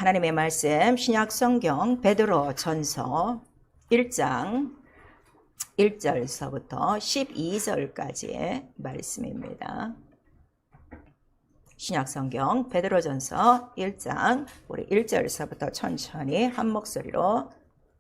하나님의 말씀 신약성경 베드로 전서 1장 1절서부터 12절까지의 말씀입니다. 신약성경 베드로전서 1장 우리 1절서부터 천천히 한 목소리로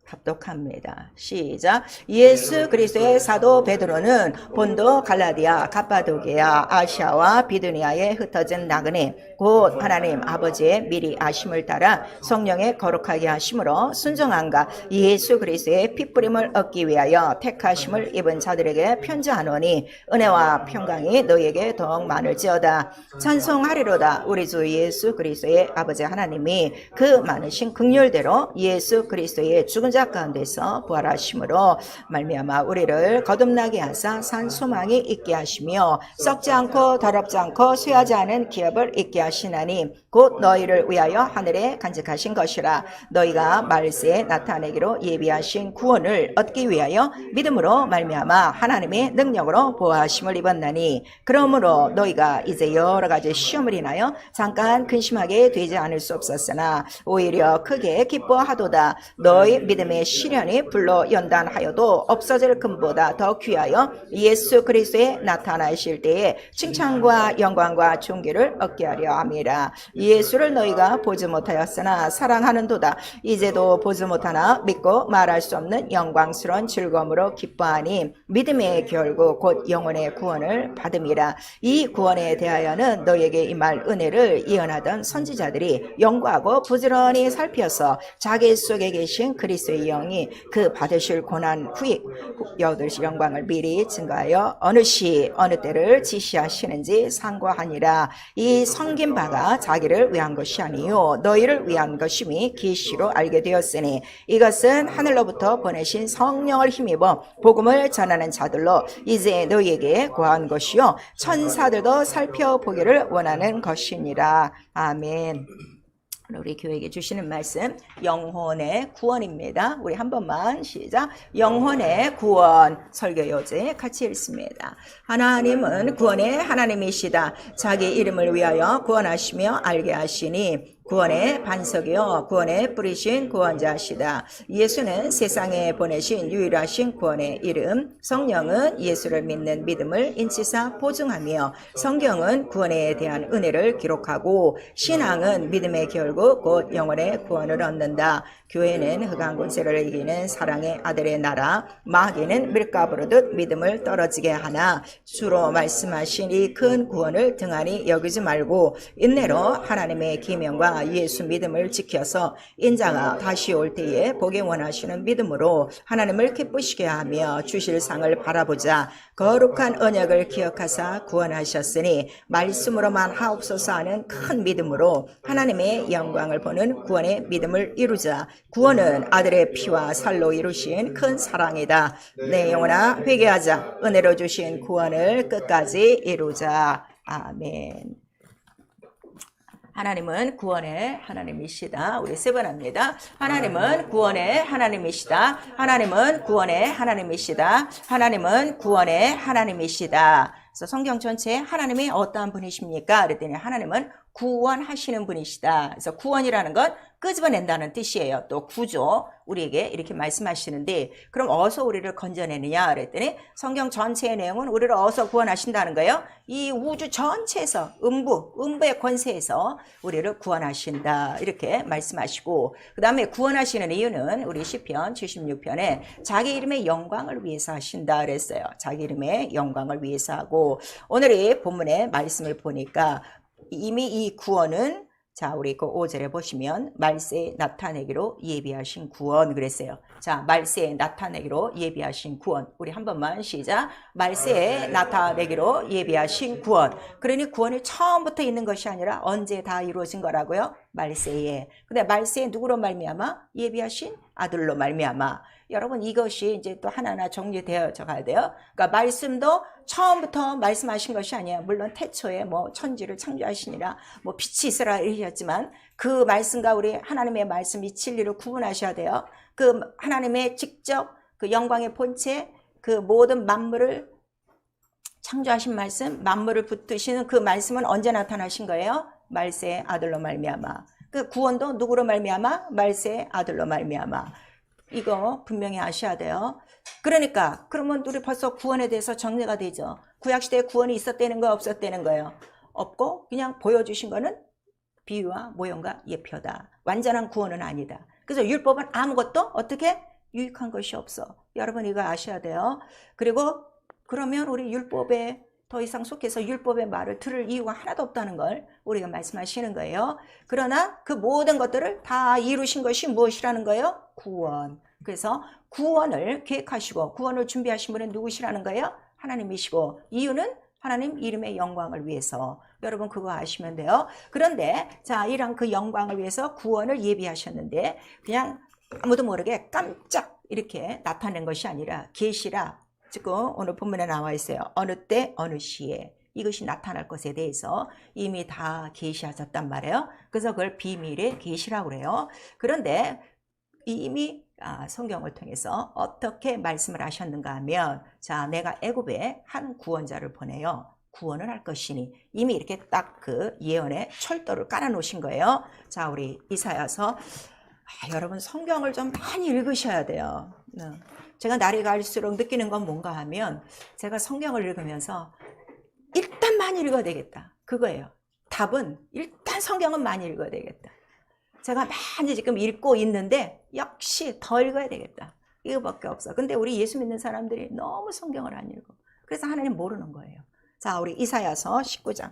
합독합니다. 시작. 예수 그리스도의 사도 베드로는 본도, 갈라디아, 갑바도기아, 아시아와 비두니아에 흩어진 나그네 곧 하나님 아버지의 미리 아심을 따라 성령의 거룩하게 하심으로 순종함과 예수 그리스도의 핏부림을 얻기 위하여 택하심을 입은 자들에게 편지하노니 은혜와 평강이 너희에게 더욱 많을지어다. 찬송하리로다. 우리 주 예수 그리스도의 아버지 하나님이 그 많으신 긍휼대로 예수 그리스도의 죽은 자 가운데서 부활하심으로 말미암아 우리를 거듭나게 하사 산 소망이 있게 하시며 썩지 않고 더럽지 않고 쇠하지 않은 기업을 있게 하시나니 곧 너희를 위하여 하늘에 간직하신 것이라. 너희가 말세에 나타내기로 예비하신 구원을 얻기 위하여 믿음으로 말미암아 하나님의 능력으로 보호하심을 입었나니 그러므로 너희가 이제 여러 가지 시험을 인하여 잠깐 근심하게 되지 않을 수 없었으나 오히려 크게 기뻐하도다. 너희 믿음의 시련이 불로 연단하여도 없어질 금보다 더 귀하여 예수 그리스도에 나타나실 때에 칭찬과 영광과 존귀를 얻게 하려 함이라. 예수를 너희가 보지 못하였으나 사랑하는도다. 이제도 보지 못하나 믿고 말할 수 없는 영광스러운 즐거움으로 기뻐하니 믿음의 결국 곧 영혼의 구원을 받음이라. 이 구원에 대하여는 너희에게 임할 은혜를 예언하던 선지자들이 연구하고 부지런히 살펴서 자기 속에 계신 그리스도의 영이 그 받으실 고난 후에 얻으실 영광을 미리 증거하여 어느 시 어느 때를 지시하시는지 상고하니라. 이 섬긴 바가 자기를 위한 것이 아니요 너희를 위한 것임이 계시로 알게 되었으니 이것은 하늘로부터 보내신 성령을 힘입어 복음을 전하는 자들로 이제 너희에게 구한 것이요 천사들도 살펴보기를 원하는 것이니라. 아멘. 우리 교회에게 주시는 말씀 영혼의 구원입니다. 우리 한 번만 시작. 영혼의 구원. 설교 요제 같이 읽습니다. 하나님은 구원의 하나님이시다. 자기 이름을 위하여 구원하시며 알게 하시니 구원의 반석이요 구원의 뿌리신 구원자시다. 예수는 세상에 보내신 유일하신 구원의 이름. 성령은 예수를 믿는 믿음을 인치사 보증하며 성경은 구원에 대한 은혜를 기록하고 신앙은 믿음의 결국 곧 영혼의 구원을 얻는다. 교회는 흑암 권세를 이기는 사랑의 아들의 나라. 마귀는 밀가부르듯 믿음을 떨어지게 하나 주로 말씀하신 이 큰 구원을 등한히 여기지 말고 인내로 하나님의 계명과 예수 믿음을 지켜서 인자가 다시 올 때에 보기 원하시는 믿음으로 하나님을 기쁘시게 하며 주실 상을 바라보자. 거룩한 언약을 기억하사 구원하셨으니 말씀으로만 하옵소서 하는 큰 믿음으로 하나님의 영광을 보는 구원의 믿음을 이루자. 구원은 아들의 피와 살로 이루신 큰 사랑이다. 내 영혼아 회개하자. 은혜로 주신 구원을 끝까지 이루자. 아멘. 하나님은 구원의 하나님이시다. 우리 세 번 합니다. 하나님은 구원의 하나님이시다. 하나님은 구원의 하나님이시다. 하나님은 구원의 하나님이시다. 그래서 성경 전체에 하나님이 어떠한 분이십니까? 그랬더니 하나님은 구원하시는 분이시다. 그래서 구원이라는 건 끄집어낸다는 뜻이에요. 또 구조 우리에게 이렇게 말씀하시는데 그럼 어디서 우리를 건져내느냐 그랬더니 성경 전체의 내용은 우리를 어디서 구원하신다는 거예요? 이 우주 전체에서 음부의 권세에서 우리를 구원하신다 이렇게 말씀하시고 그 다음에 구원하시는 이유는 우리 시편 76편에 자기 이름의 영광을 위해서 하신다 그랬어요. 자기 이름의 영광을 위해서 하고 오늘의 본문의 말씀을 보니까 이미 이 구원은 자 우리 그 5절에 보시면 말세에 나타내기로 예비하신 구원 그랬어요. 자 말세에 나타내기로 예비하신 구원. 우리 한 번만 시작. 말세에 나타내기로 예비하신 구원. 그러니 구원이 처음부터 있는 것이 아니라 언제 다 이루어진 거라고요? 말세에. 근데 말세에 누구로 말미암아? 예비하신 아들로 말미암아. 여러분 이것이 이제 또 하나하나 정리되어져 가야 돼요. 그러니까 말씀도 처음부터 말씀하신 것이 아니에요. 물론 태초에 뭐 천지를 창조하시니라 뭐 빛이 있으라 이러셨지만 그 말씀과 우리 하나님의 말씀이 진리를 구분하셔야 돼요. 그 하나님의 직접 그 영광의 본체 그 모든 만물을 창조하신 말씀 만물을 붙드시는 그 말씀은 언제 나타나신 거예요? 말세의 아들로 말미암아. 그 구원도 누구로 말미암아? 말세의 아들로 말미암아. 이거 분명히 아셔야 돼요. 그러니까 그러면 우리 벌써 구원에 대해서 정리가 되죠. 구약시대에 구원이 있었다는 거야, 없었다는 거예요? 없고 그냥 보여주신 거는 비유와 모형과 예표다. 완전한 구원은 아니다. 그래서 율법은 아무것도 어떻게 유익한 것이 없어. 여러분 이거 아셔야 돼요. 그리고 그러면 우리 율법에 더 이상 속해서 율법의 말을 들을 이유가 하나도 없다는 걸 우리가 말씀하시는 거예요. 그러나 그 모든 것들을 다 이루신 것이 무엇이라는 거예요? 구원. 그래서 구원을 계획하시고 구원을 준비하신 분은 누구시라는 거예요? 하나님이시고 이유는 하나님 이름의 영광을 위해서. 여러분 그거 아시면 돼요. 그런데 자 이런 그 영광을 위해서 구원을 예비하셨는데 그냥 아무도 모르게 깜짝 이렇게 나타낸 것이 아니라 계시라. 지금 오늘 본문에 나와 있어요. 어느 때 어느 시에 이것이 나타날 것에 대해서 이미 다 계시하셨단 말이에요. 그래서 그걸 비밀의 계시라고 그래요. 그런데 이미 성경을 통해서 어떻게 말씀을 하셨는가 하면 자 내가 애굽에 한 구원자를 보내요. 구원을 할 것이니 이미 이렇게 딱 그 예언의 철도를 깔아 놓으신 거예요. 자 우리 이사야서 여러분 성경을 좀 많이 읽으셔야 돼요. 제가 날이 갈수록 느끼는 건 뭔가 하면 제가 성경을 읽으면서 일단 많이 읽어야 되겠다. 그거예요. 답은 일단 성경은 많이 읽어야 되겠다. 제가 많이 지금 읽고 있는데 역시 더 읽어야 되겠다. 이거밖에 없어. 근데 우리 예수 믿는 사람들이 너무 성경을 안 읽어. 그래서 하나님 모르는 거예요. 자, 우리 이사야서 19장.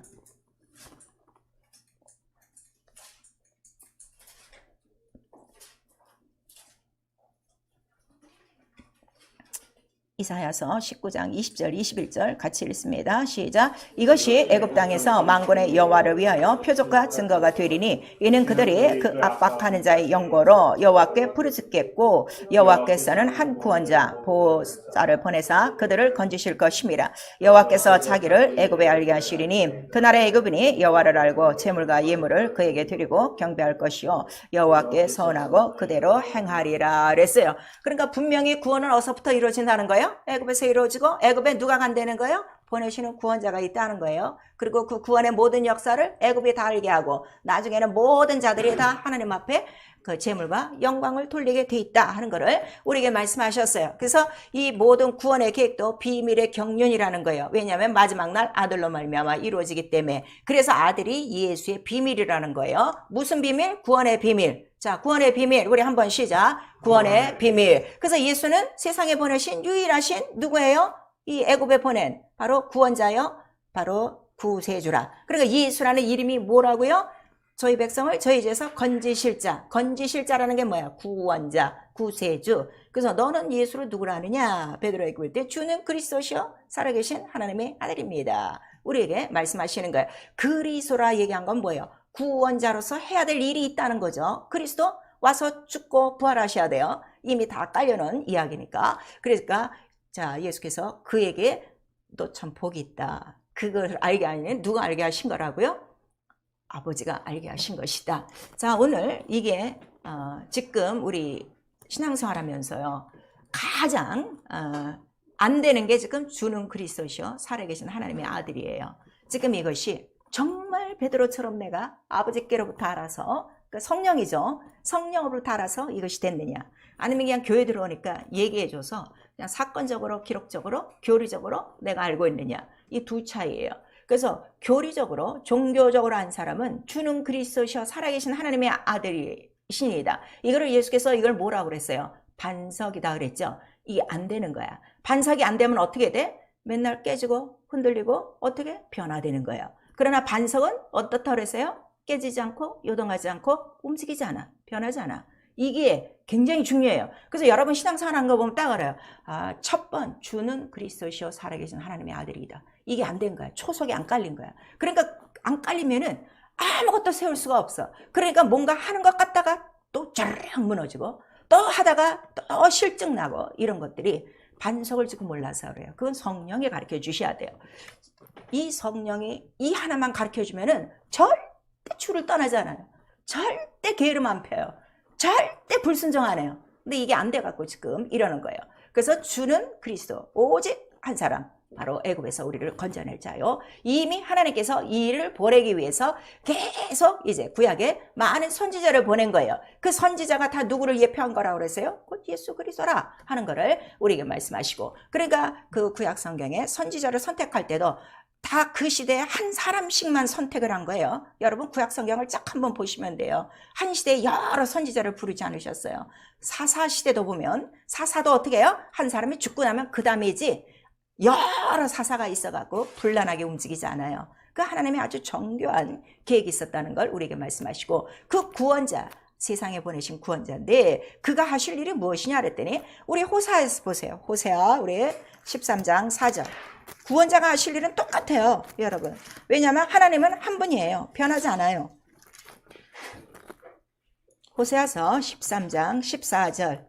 이사야서 19장 20절 21절 같이 읽습니다. 시작. 이것이 애굽 땅에서 만군의 여호와를 위하여 표적과 증거가 되리니 이는 그들이 그 압박하는 자의 영고로 여호와께 부르짖겠고 여호와께서는 한 구원자 보호자를 보내사 그들을 건지실 것임이라. 여호와께서 자기를 애굽에 알게 하시리니 그날의 애굽인이 여호와를 알고 재물과 예물을 그에게 드리고 경배할 것이요 여호와께 서운하고 그대로 행하리라 그랬어요. 그러니까 분명히 구원은 어디서부터 이루어진다는 거예요? 애굽에서 이루어지고 애굽에 누가 간다는 거예요? 보내시는 구원자가 있다는 거예요. 그리고 그 구원의 모든 역사를 애굽이 다 알게 하고 나중에는 모든 자들이 다 하나님 앞에 그 재물과 영광을 돌리게 돼 있다 하는 것을 우리에게 말씀하셨어요. 그래서 이 모든 구원의 계획도 비밀의 경륜이라는 거예요. 왜냐하면 마지막 날 아들로 말미암아 이루어지기 때문에. 그래서 아들이 예수의 비밀이라는 거예요. 무슨 비밀? 구원의 비밀. 자, 구원의 비밀. 우리 한번 시작. 구원의 비밀. 그래서 예수는 세상에 보내신 유일하신 누구예요? 이 애굽에 보낸 바로 구원자요. 바로 구세주라. 그러니까 예수라는 이름이 뭐라고요? 저희 백성을 저희 죄에서 건지실 자. 건지실 자라는 게 뭐야? 구원자, 구세주. 그래서 너는 예수를 누구라 하느냐? 베드로에게 볼 때 주는 그리스도시요 살아계신 하나님의 아들입니다. 우리에게 말씀하시는 거예요. 그리스도라 얘기한 건 뭐예요? 구원자로서 해야 될 일이 있다는 거죠. 그리스도 와서 죽고 부활하셔야 돼요. 이미 다 깔려놓은 이야기니까. 그러니까 자 예수께서 그에게 너 참 복이 있다. 그걸 알게 하는 누가 알게 하신 거라고요? 아버지가 알게 하신 것이다. 자 오늘 이게 지금 우리 신앙생활 하면서요 가장 안 되는 게 지금 주는 그리스도시요 살아계신 하나님의 아들이에요. 지금 이것이 정말 베드로처럼 내가 아버지께로부터 알아서 그러니까 성령이죠. 성령으로부터 알아서 이것이 됐느냐 아니면 그냥 교회 들어오니까 얘기해줘서 그냥 사건적으로 기록적으로 교리적으로 내가 알고 있느냐 이 두 차이예요. 그래서 교리적으로 종교적으로 한 사람은 주는 그리스도시여 살아계신 하나님의 아들이시니다. 이거를 예수께서 이걸 뭐라고 그랬어요? 반석이다 그랬죠. 이게 안 되는 거야. 반석이 안 되면 어떻게 돼? 맨날 깨지고 흔들리고 어떻게 변화되는 거예요. 그러나 반석은 어떻다 그랬어요? 깨지지 않고 요동하지 않고 움직이지 않아. 변하지 않아. 이게 굉장히 중요해요. 그래서 여러분 신앙생활 하는 거 보면 딱 알아요. 첫 번 주는 그리스도시요 살아계신 하나님의 아들이다. 이게 안 된 거야. 초석이 안 깔린 거야. 그러니까 안 깔리면은 아무것도 세울 수가 없어. 그러니까 뭔가 하는 것 같다가 또 쫙 무너지고 또 하다가 또 실증나고 이런 것들이 반석을 지금 몰라서 그래요. 그건 성령이 가르쳐 주셔야 돼요. 이 성령이 이 하나만 가르쳐 주면은 절대 줄을 떠나지 않아요. 절대 게으름 안 펴요. 절대 불순종 안 해요. 근데 이게 안 돼갖고 지금 이러는 거예요. 그래서 주는 그리스도 오직 한 사람 바로 애굽에서 우리를 건져낼 자요. 이미 하나님께서 이 일을 보내기 위해서 계속 이제 구약에 많은 선지자를 보낸 거예요. 그 선지자가 다 누구를 예표한 거라고 그랬어요? 곧 예수 그리스도라 하는 거를 우리에게 말씀하시고, 그러니까 그 구약 성경에 선지자를 선택할 때도 다 그 시대에 한 사람씩만 선택을 한 거예요. 여러분 구약 성경을 쫙 한번 보시면 돼요. 한 시대에 여러 선지자를 부르지 않으셨어요. 사사 시대도 보면 사사도 어떻게 해요? 한 사람이 죽고 나면 그 다음이지 여러 사사가 있어갖고 불란하게 움직이지 않아요. 그 하나님의 아주 정교한 계획이 있었다는 걸 우리에게 말씀하시고, 그 구원자, 세상에 보내신 구원자인데 그가 하실 일이 무엇이냐 그랬더니 우리 호세아에서 보세요. 호세아 우리 13장 4절. 구원자가 하실 일은 똑같아요, 여러분. 왜냐하면 하나님은 한 분이에요. 변하지 않아요. 호세아서 13장 14절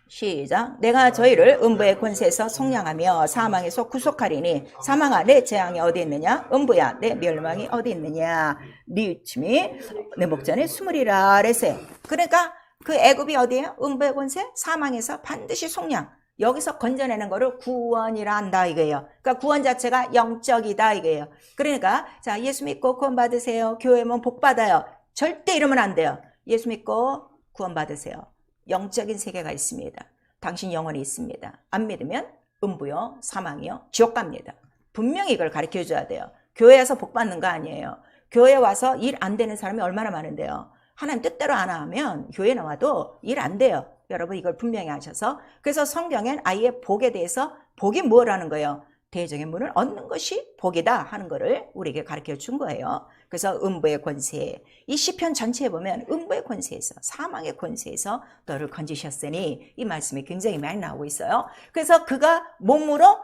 시작. 내가 저희를 음부의 권세에서 속량하며 사망에서 구속하리니 사망아 내 재앙이 어디 있느냐, 음부야 내 멸망이 어디 있느냐, 네 유침이 내 목전에 숨으리라 그랬어요. 그러니까 그 애굽이 어디예요? 음부의 권세, 사망에서 반드시 속량, 여기서 건져내는 거를 구원이라 한다 이거예요. 그러니까 구원 자체가 영적이다 이거예요. 그러니까 자, 예수 믿고 구원 받으세요, 교회면 복 받아요, 절대 이러면 안 돼요. 예수 믿고 구원 받으세요. 영적인 세계가 있습니다. 당신 영혼이 있습니다. 안 믿으면 음부요, 사망이요, 지옥 갑니다. 분명히 이걸 가르쳐 줘야 돼요. 교회에서 복 받는 거 아니에요. 교회 와서 일 안 되는 사람이 얼마나 많은데요. 하나님 뜻대로 안 하면 교회 나와도 일 안 돼요. 여러분 이걸 분명히 하셔서, 그래서 성경엔 아예 복에 대해서, 복이 뭐라는 거예요? 대적의 문을 얻는 것이 복이다 하는 거를 우리에게 가르쳐 준 거예요. 그래서 음부의 권세, 이 시편 전체에 보면 음부의 권세에서, 사망의 권세에서 너를 건지셨으니, 이 말씀이 굉장히 많이 나오고 있어요. 그래서 그가 몸으로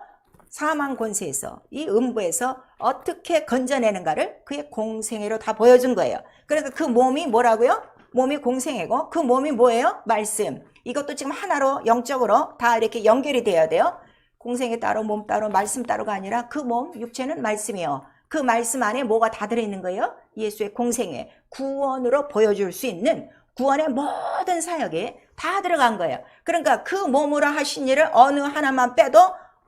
사망 권세에서, 이 음부에서 어떻게 건져내는가를 그의 공생애로 다 보여준 거예요. 그러니까 그 몸이 뭐라고요? 몸이 공생애고 그 몸이 뭐예요? 말씀. 이것도 지금 하나로 영적으로 다 이렇게 연결이 돼야 돼요. 공생애 따로 몸 따로 말씀 따로가 아니라 그 몸, 육체는 말씀이요. 그 말씀 안에 뭐가 다 들어있는 거예요? 예수의 공생애, 구원으로 보여줄 수 있는 구원의 모든 사역이 다 들어간 거예요. 그러니까 그 몸으로 하신 일을 어느 하나만 빼도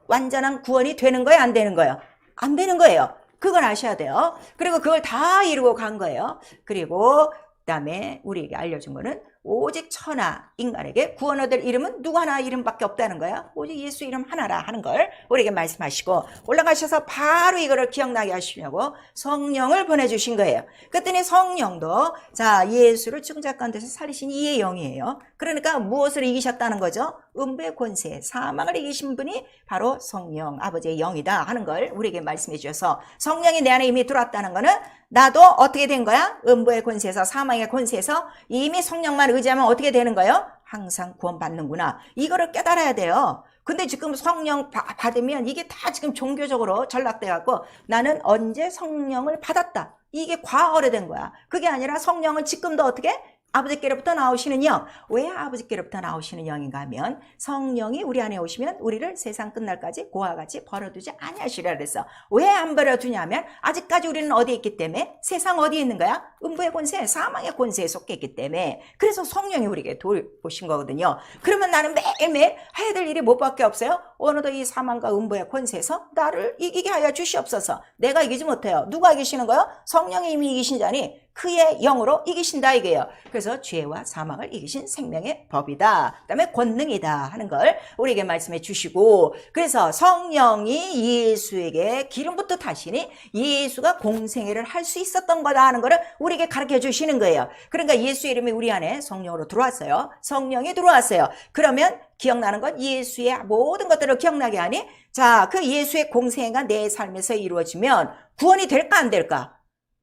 완전한 구원이 되는 거예요? 안 되는 거예요? 안 되는 거예요. 그걸 아셔야 돼요. 그리고 그걸 다 이루고 간 거예요. 그리고 그다음에 우리에게 알려준 거는 오직 천하 인간에게 구원 얻을 이름은 누구 하나 이름밖에 없다는 거야. 오직 예수 이름 하나라 하는 걸 우리에게 말씀하시고, 올라가셔서 바로 이거를 기억나게 하시려고 성령을 보내주신 거예요. 그랬더니 성령도 자, 예수를 죽은 자 가운데서 살리신 이의 영이에요. 그러니까 무엇을 이기셨다는 거죠? 음부의 권세, 사망을 이기신 분이 바로 성령, 아버지의 영이다 하는 걸 우리에게 말씀해 주셔서, 성령이 내 안에 이미 들어왔다는 거는 나도 어떻게 된 거야? 음부의 권세에서, 사망의 권세에서 이미 성령만 의지하면 어떻게 되는 거예요? 항상 구원받는구나. 이거를 깨달아야 돼요. 근데 지금 성령 받으면 이게 다 지금 종교적으로 전락돼 갖고 나는 언제 성령을 받았다, 이게 과거로 된 거야. 그게 아니라 성령은 지금도 어떻게? 아버지께로부터 나오시는 영. 왜 아버지께로부터 나오시는 영인가 하면 성령이 우리 안에 오시면 우리를 세상 끝날까지 고와 같이 버려두지 아니하시리라 그랬어. 왜 안 버려두냐면 아직까지 우리는 어디에 있기 때문에, 세상 어디에 있는 거야? 음부의 권세, 사망의 권세에 속해 있기 때문에, 그래서 성령이 우리에게 돌보신 거거든요. 그러면 나는 매일매일 해야 될 일이 뭐밖에 없어요? 오늘도 이 사망과 음부의 권세에서 나를 이기게 하여 주시옵소서. 내가 이기지 못해요. 누가 이기시는 거예요? 성령이 이미 이기신 자니 그의 영으로 이기신다 이게요. 그래서 죄와 사망을 이기신 생명의 법이다, 그 다음에 권능이다 하는 걸 우리에게 말씀해 주시고, 그래서 성령이 예수에게 기름부터 타시니 예수가 공생애를 할 수 있었던 거다 하는 거를 우리에게 가르쳐 주시는 거예요. 그러니까 예수의 이름이 우리 안에 성령으로 들어왔어요. 성령이 들어왔어요. 그러면 기억나는 건 예수의 모든 것들을 기억나게 하니, 자, 그 예수의 공생애가 내 삶에서 이루어지면 구원이 될까 안 될까?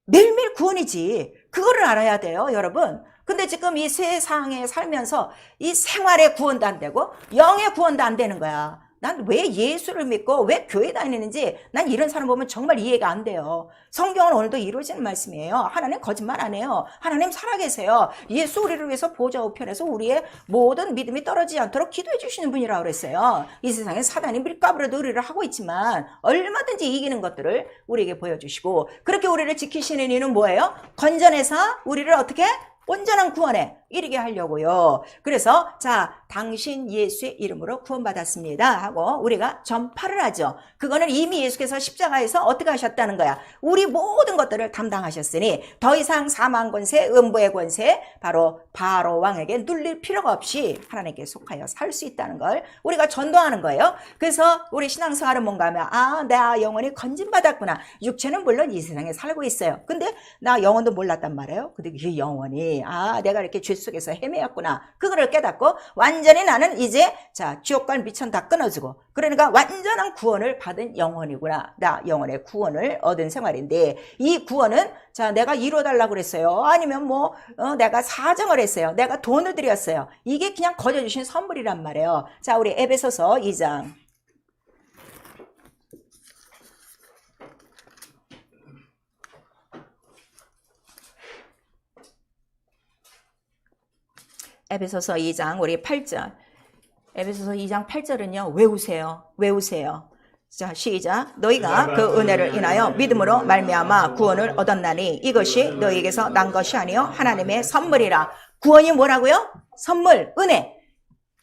매일매일 구원이지. 그거를 알아야 돼요, 여러분. 근데 지금 이 세상에 살면서 이 생활의 구원도 안 되고 영의 구원도 안 되는 거야. 난 왜 예수를 믿고 왜 교회 다니는지 난 이런 사람 보면 정말 이해가 안 돼요. 성경은 오늘도 이루어지는 말씀이에요. 하나님 거짓말 안 해요. 하나님 살아계세요. 예수 우리를 위해서 보좌 우편에서 우리의 모든 믿음이 떨어지지 않도록 기도해 주시는 분이라고 그랬어요. 이 세상에 사단이 밀가부라도 의리를 하고 있지만 얼마든지 이기는 것들을 우리에게 보여주시고, 그렇게 우리를 지키시는 이유는 뭐예요? 건전해서 우리를 어떻게? 온전한 구원에 이르게 하려고요. 그래서 자, 당신 예수의 이름으로 구원받았습니다 하고 우리가 전파를 하죠. 그거는 이미 예수께서 십자가에서 어떻게 하셨다는 거야. 우리 모든 것들을 담당하셨으니 더 이상 사망 권세, 음부의 권세, 바로 바로 왕에게 눌릴 필요가 없이 하나님께 속하여 살 수 있다는 걸 우리가 전도하는 거예요. 그래서 우리 신앙생활은 뭔가 하면 아, 내 영혼이 건진받았구나. 육체는 물론 이 세상에 살고 있어요. 근데 나 영혼도 몰랐단 말이에요. 근데 그 영혼이 아, 내가 이렇게 죄 속에서 헤매었구나. 그거를 깨닫고 완전히 나는 이제 자, 지옥과 미천 다 끊어지고 그러니까 완전한 구원을 받은 영혼이구나. 나 영혼의 구원을 얻은 생활인데 이 구원은 자, 내가 이루어달라고 그랬어요. 아니면 뭐 내가 사정을 했어요. 내가 돈을 드렸어요. 이게 그냥 거저 주신 선물이란 말이에요. 자, 우리 에베소서 2장. 에베소서 2장 우리 8절. 에베소서 2장 8절은요. 외우세요. 자, 시작. 너희가 그 은혜를 인하여 믿음으로 말미암아 구원을 얻었나니 이것이 너희에게서 난 것이 아니요 하나님의 선물이라. 구원이 뭐라고요? 선물, 은혜.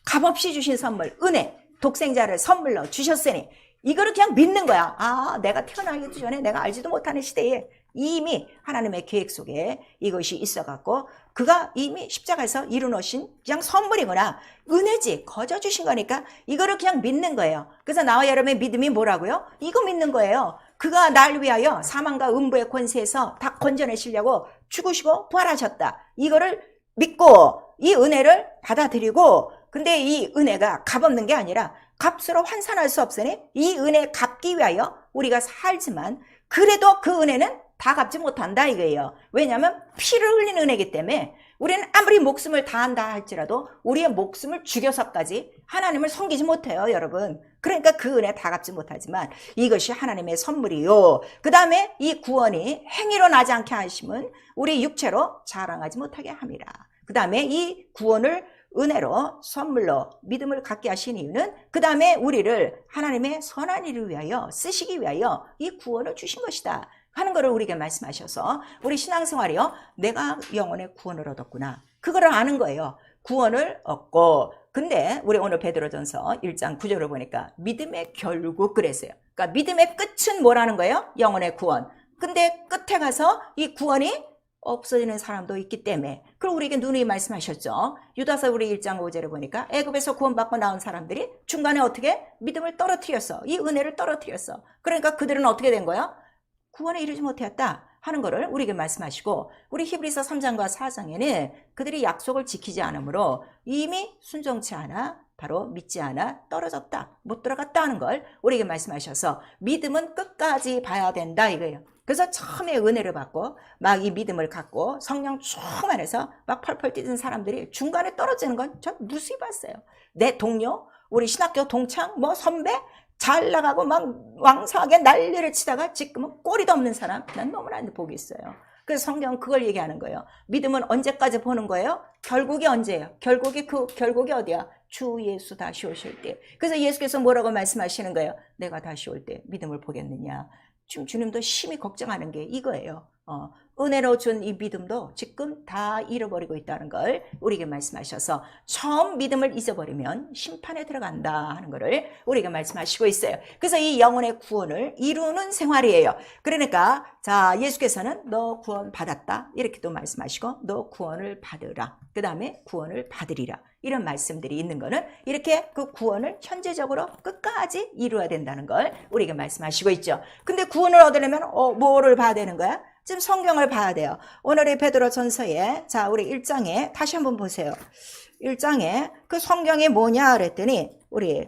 값없이 주신 선물, 은혜. 독생자를 선물로 주셨으니 이거를 그냥 믿는 거야. 아, 내가 태어나기도 전에 내가 알지도 못하는 시대에 이미 하나님의 계획 속에 이것이 있어갖고 그가 이미 십자가에서 이루어놓으신 그냥 선물이구나. 은혜지. 거저 주신 거니까 이거를 그냥 믿는 거예요. 그래서 나와 여러분의 믿음이 뭐라고요? 이거 믿는 거예요. 그가 날 위하여 사망과 음부의 권세에서 다 건져내시려고 죽으시고 부활하셨다. 이거를 믿고 이 은혜를 받아들이고 근데 이 은혜가 값없는 게 아니라 값으로 환산할 수 없으니 이 은혜 갚기 위하여 우리가 살지만 그래도 그 은혜는 다 갚지 못한다 이거예요. 왜냐하면 피를 흘린 은혜이기 때문에 우리는 아무리 목숨을 다한다 할지라도 우리의 목숨을 죽여서까지 하나님을 섬기지 못해요, 여러분. 그러니까 그 은혜 다 갚지 못하지만 이것이 하나님의 선물이요. 그 다음에 이 구원이 행위로 나지 않게 하심은 우리 육체로 자랑하지 못하게 함이라. 그 다음에 이 구원을 은혜로 선물로 믿음을 갖게 하신 이유는 그 다음에 우리를 하나님의 선한 일을 위하여 쓰시기 위하여 이 구원을 주신 것이다 하는 것을 우리에게 말씀하셔서 우리 신앙생활이요. 내가 영혼의 구원을 얻었구나. 그거를 아는 거예요. 구원을 얻고 근데 우리 오늘 베드로전서 1장 9절을 보니까 믿음의 결국 그랬어요. 그러니까 믿음의 끝은 뭐라는 거예요? 영혼의 구원. 근데 끝에 가서 이 구원이 없어지는 사람도 있기 때문에 그럼 우리에게 누누이 말씀하셨죠. 유다서 우리 1장 5절에 보니까 애굽에서 구원받고 나온 사람들이 중간에 어떻게 믿음을 떨어뜨렸어. 이 은혜를 떨어뜨렸어. 그러니까 그들은 어떻게 된 거야? 구원에 이르지 못했다 하는 것을 우리에게 말씀하시고 우리 히브리서 3장과 4장에는 그들이 약속을 지키지 않으므로 이미 순종치 않아 바로 믿지 않아 떨어졌다 못 들어갔다 하는 걸 우리에게 말씀하셔서 믿음은 끝까지 봐야 된다 이거예요. 그래서 처음에 은혜를 받고 막 이 믿음을 갖고 성령 충만해서 막 펄펄 뛰는 사람들이 중간에 떨어지는 건 전 무수히 봤어요. 내 동료, 우리 신학교 동창, 뭐 선배 잘 나가고 막 왕성하게 난리를 치다가 지금은 꼬리도 없는 사람 난 너무나 보기 있어요. 그래서 성경은 그걸 얘기하는 거예요. 믿음은 언제까지 보는 거예요? 결국이 언제예요? 결국이 어디야? 주 예수 다시 오실 때. 그래서 예수께서 뭐라고 말씀하시는 거예요? 내가 다시 올 때 믿음을 보겠느냐. 지금 주님도 심히 걱정하는 게 이거예요. 은혜로 준 이 믿음도 지금 다 잃어버리고 있다는 걸 우리에게 말씀하셔서 처음 믿음을 잊어버리면 심판에 들어간다 하는 것을 우리에게 말씀하시고 있어요. 그래서 이 영혼의 구원을 이루는 생활이에요. 그러니까 자 예수께서는 너 구원 받았다 이렇게 또 말씀하시고 너 구원을 받으라. 그 다음에 구원을 받으리라. 이런 말씀들이 있는 거는 이렇게 그 구원을 현재적으로 끝까지 이루어야 된다는 걸 우리에게 말씀하시고 있죠. 근데 구원을 얻으려면 뭐를 봐야 되는 거야? 지금 성경을 봐야 돼요. 오늘의 베드로전서에 자 우리 1장에 다시 한번 보세요. 1장에 그 성경이 뭐냐 그랬더니 우리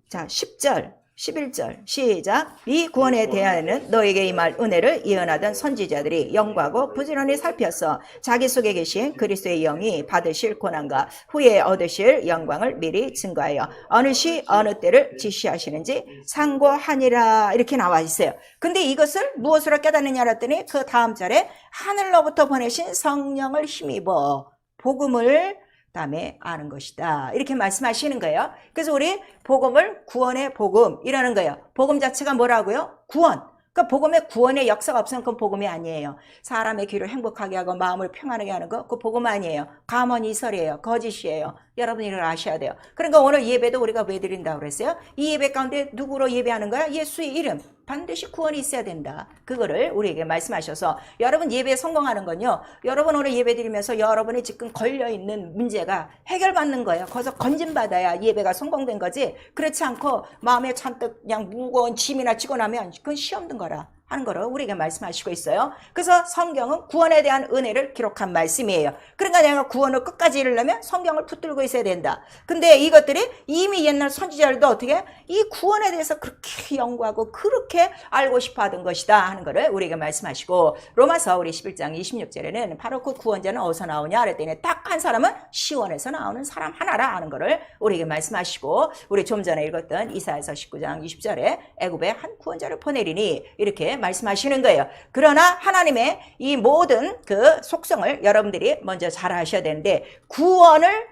자 10절 11절 시작. 이 구원에 대하여는 너에게 임할 은혜를 예언하던 선지자들이 연구하고 부지런히 살펴서 자기 속에 계신 그리스도의 영이 받으실 고난과 후에 얻으실 영광을 미리 증거하여 어느 시 어느 때를 지시하시는지 상고하니라 이렇게 나와 있어요. 근데 이것을 무엇으로 깨닫느냐 했더니 그 다음 절에 하늘로부터 보내신 성령을 힘입어 복음을 다음에 아는 것이다 이렇게 말씀하시는 거예요. 그래서 우리 복음을 구원의 복음이라는 거예요. 복음 자체가 뭐라고요? 구원. 그러니까 복음에 구원의 역사가 없으면 그건 복음이 아니에요. 사람의 귀를 행복하게 하고 마음을 평안하게 하는 거, 그 복음 아니에요. 가문이설이에요. 거짓이에요. 여러분이 이걸 아셔야 돼요. 그러니까 오늘 예배도 우리가 왜 드린다고 그랬어요? 이 예배 가운데 누구로 예배하는 거야? 예수의 이름. 반드시 구원이 있어야 된다. 그거를 우리에게 말씀하셔서 여러분 예배에 성공하는 건요. 여러분 오늘 예배 드리면서 여러분이 지금 걸려있는 문제가 해결받는 거예요. 거기서 건진받아야 예배가 성공된 거지. 그렇지 않고 마음에 잔뜩 그냥 무거운 짐이나 지고 나면 그건 시험든 거라 하는 거를 우리에게 말씀하시고 있어요. 그래서 성경은 구원에 대한 은혜를 기록한 말씀이에요. 그러니까 내가 구원을 끝까지 이루려면 성경을 붙들고 있어야 된다. 근데 이것들이 이미 옛날 선지자들도 어떻게 이 구원에 대해서 그렇게 연구하고 그렇게 알고 싶어 하던 것이다 하는 거를 우리에게 말씀하시고 로마서 우리 11장 26절에는 바로 그 구원자는 어디서 나오냐 그랬더니 딱 한 사람은 시온에서 나오는 사람 하나라 하는 거를 우리에게 말씀하시고 우리 좀 전에 읽었던 이사야서 19장 20절에 애굽에 한 구원자를 보내리니 이렇게 말씀하시는 거예요. 그러나 하나님의 이 모든 그 속성을 여러분들이 먼저 잘 아셔야 되는데 구원의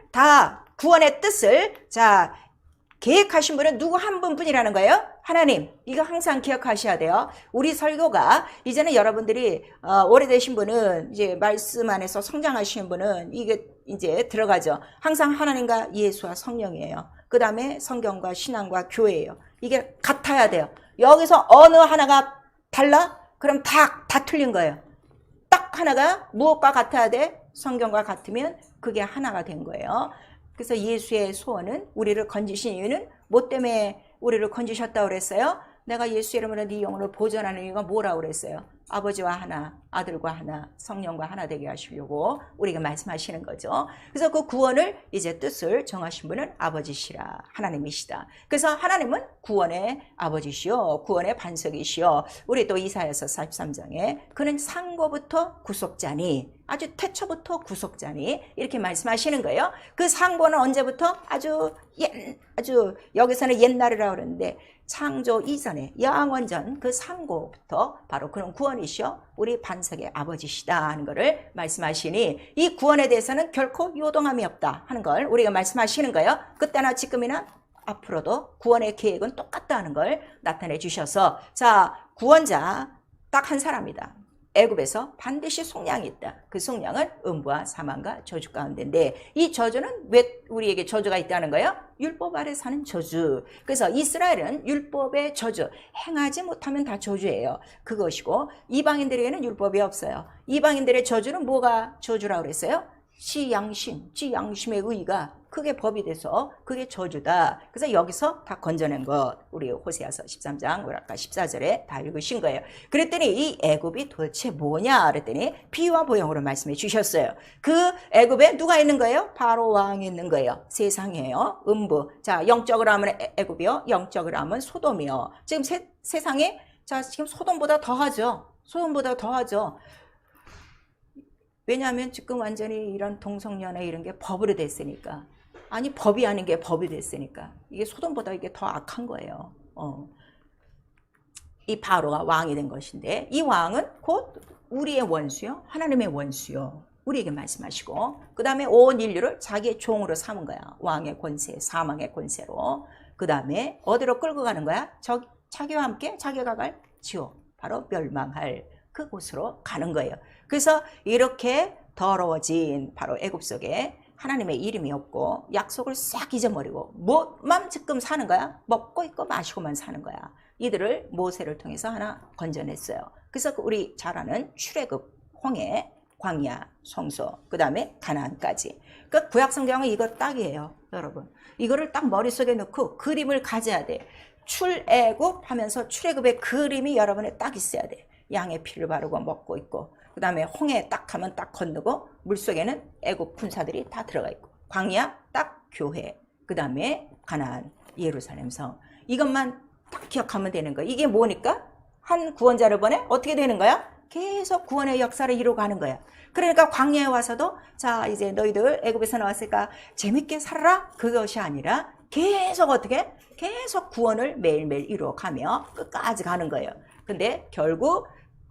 뜻을 계획하신 분은 누구 한 분뿐이라는 거예요? 하나님. 이거 항상 기억하셔야 돼요. 우리 설교가 이제는 여러분들이 오래되신 분은 이제 말씀 안에서 성장하시는 분은 이게 이제 들어가죠. 항상 하나님과 예수와 성령이에요. 그 다음에 성경과 신앙과 교회예요. 이게 같아야 돼요. 여기서 어느 하나가 달라? 그럼 다 틀린 거예요. 딱 하나가 무엇과 같아야 돼? 성경과 같으면 그게 하나가 된 거예요. 그래서 예수의 소원은 우리를 건지신 이유는 뭐 때문에 우리를 건지셨다고 그랬어요? 내가 예수 이름으로 네 영혼을 보존하는 이유가 뭐라고 그랬어요? 아버지와 하나, 아들과 하나, 성령과 하나 되게 하시려고 우리가 말씀하시는 거죠. 그래서 그 구원을 이제 뜻을 정하신 분은 아버지시라, 하나님이시다. 그래서 하나님은 구원의 아버지시요, 구원의 반석이시요. 우리 또 이사야서 43장에 그는 상고부터 구속자니, 아주 태초부터 구속자니 이렇게 말씀하시는 거예요. 그 상고는 언제부터? 아주 여기서는 옛날이라고 그러는데 창조 이전에 영원전 그 상고부터 바로 그런 구원이시여 우리 반석의 아버지시다 하는 것을 말씀하시니 이 구원에 대해서는 결코 요동함이 없다 하는 걸 우리가 말씀하시는 거예요. 그때나 지금이나 앞으로도 구원의 계획은 똑같다 하는 걸 나타내 주셔서 구원자 딱 한 사람이다. 애굽에서 반드시 속량이 있다. 그 속량은 음부와 사망과 저주 가운데인데 이 저주는 왜 우리에게 저주가 있다는 거예요? 율법 아래 사는 저주. 그래서 이스라엘은 율법의 저주, 행하지 못하면 다 저주예요. 그것이고 이방인들에게는 율법이 없어요. 이방인들의 저주는 뭐가 저주라고 그랬어요? 지 양심의 의가 그게 법이 돼서 그게 저주다. 그래서 여기서 다 건져낸 것 우리 호세아서 13장 아까 14절에 다 읽으신 거예요. 그랬더니 이 애굽이 도대체 뭐냐 그랬더니 비유와 보형으로 말씀해 주셨어요. 그 애굽에 누가 있는 거예요? 바로 왕이 있는 거예요. 세상이에요. 음부. 영적으로 하면 애굽이요. 영적으로 하면 소돔이요. 지금 세상에 지금 소돔보다 더하죠. 왜냐하면 지금 완전히 이런 동성연애 이런 게 법으로 됐으니까. 아니 법이 아닌 게 법이 됐으니까. 이게 소돔보다 이게 더 악한 거예요. 이 바로가 왕이 된 것인데 이 왕은 곧 우리의 원수요. 하나님의 원수요. 우리에게 말씀하시고 그 다음에 온 인류를 자기의 종으로 삼은 거야. 왕의 권세, 사망의 권세로. 그 다음에 어디로 끌고 가는 거야? 자기와 함께 자기가 갈 지옥. 바로 멸망할 그곳으로 가는 거예요. 그래서 이렇게 더러워진 바로 애굽 속에 하나님의 이름이 없고 약속을 싹 잊어버리고 뭐만 지금 사는 거야? 먹고 있고 마시고만 사는 거야. 이들을 모세를 통해서 하나 건져냈어요. 그래서 우리 잘 아는 출애굽, 홍해, 광야, 성소, 그 다음에 가나안까지. 그 구약 성경은 이거 딱이에요, 여러분. 이거를 딱 머릿속에 넣고 그림을 가져야 돼. 출애굽 하면서 출애굽의 그림이 여러분에 딱 있어야 돼. 양의 피를 바르고 먹고 있고 그 다음에 홍해 딱 하면 딱 건너고 물속에는 애굽 군사들이 다 들어가 있고 광야 딱 교회 그 다음에 가나안 예루살렘 성 이것만 딱 기억하면 되는 거야. 이게 뭐니까? 한 구원자를 보내 어떻게 되는 거야? 계속 구원의 역사를 이루어가는 거야. 그러니까 광야에 와서도 이제 너희들 애굽에서 나왔으니까 재밌게 살아라 그것이 아니라 계속 어떻게? 계속 구원을 매일매일 이루어가며 끝까지 가는 거예요. 근데 결국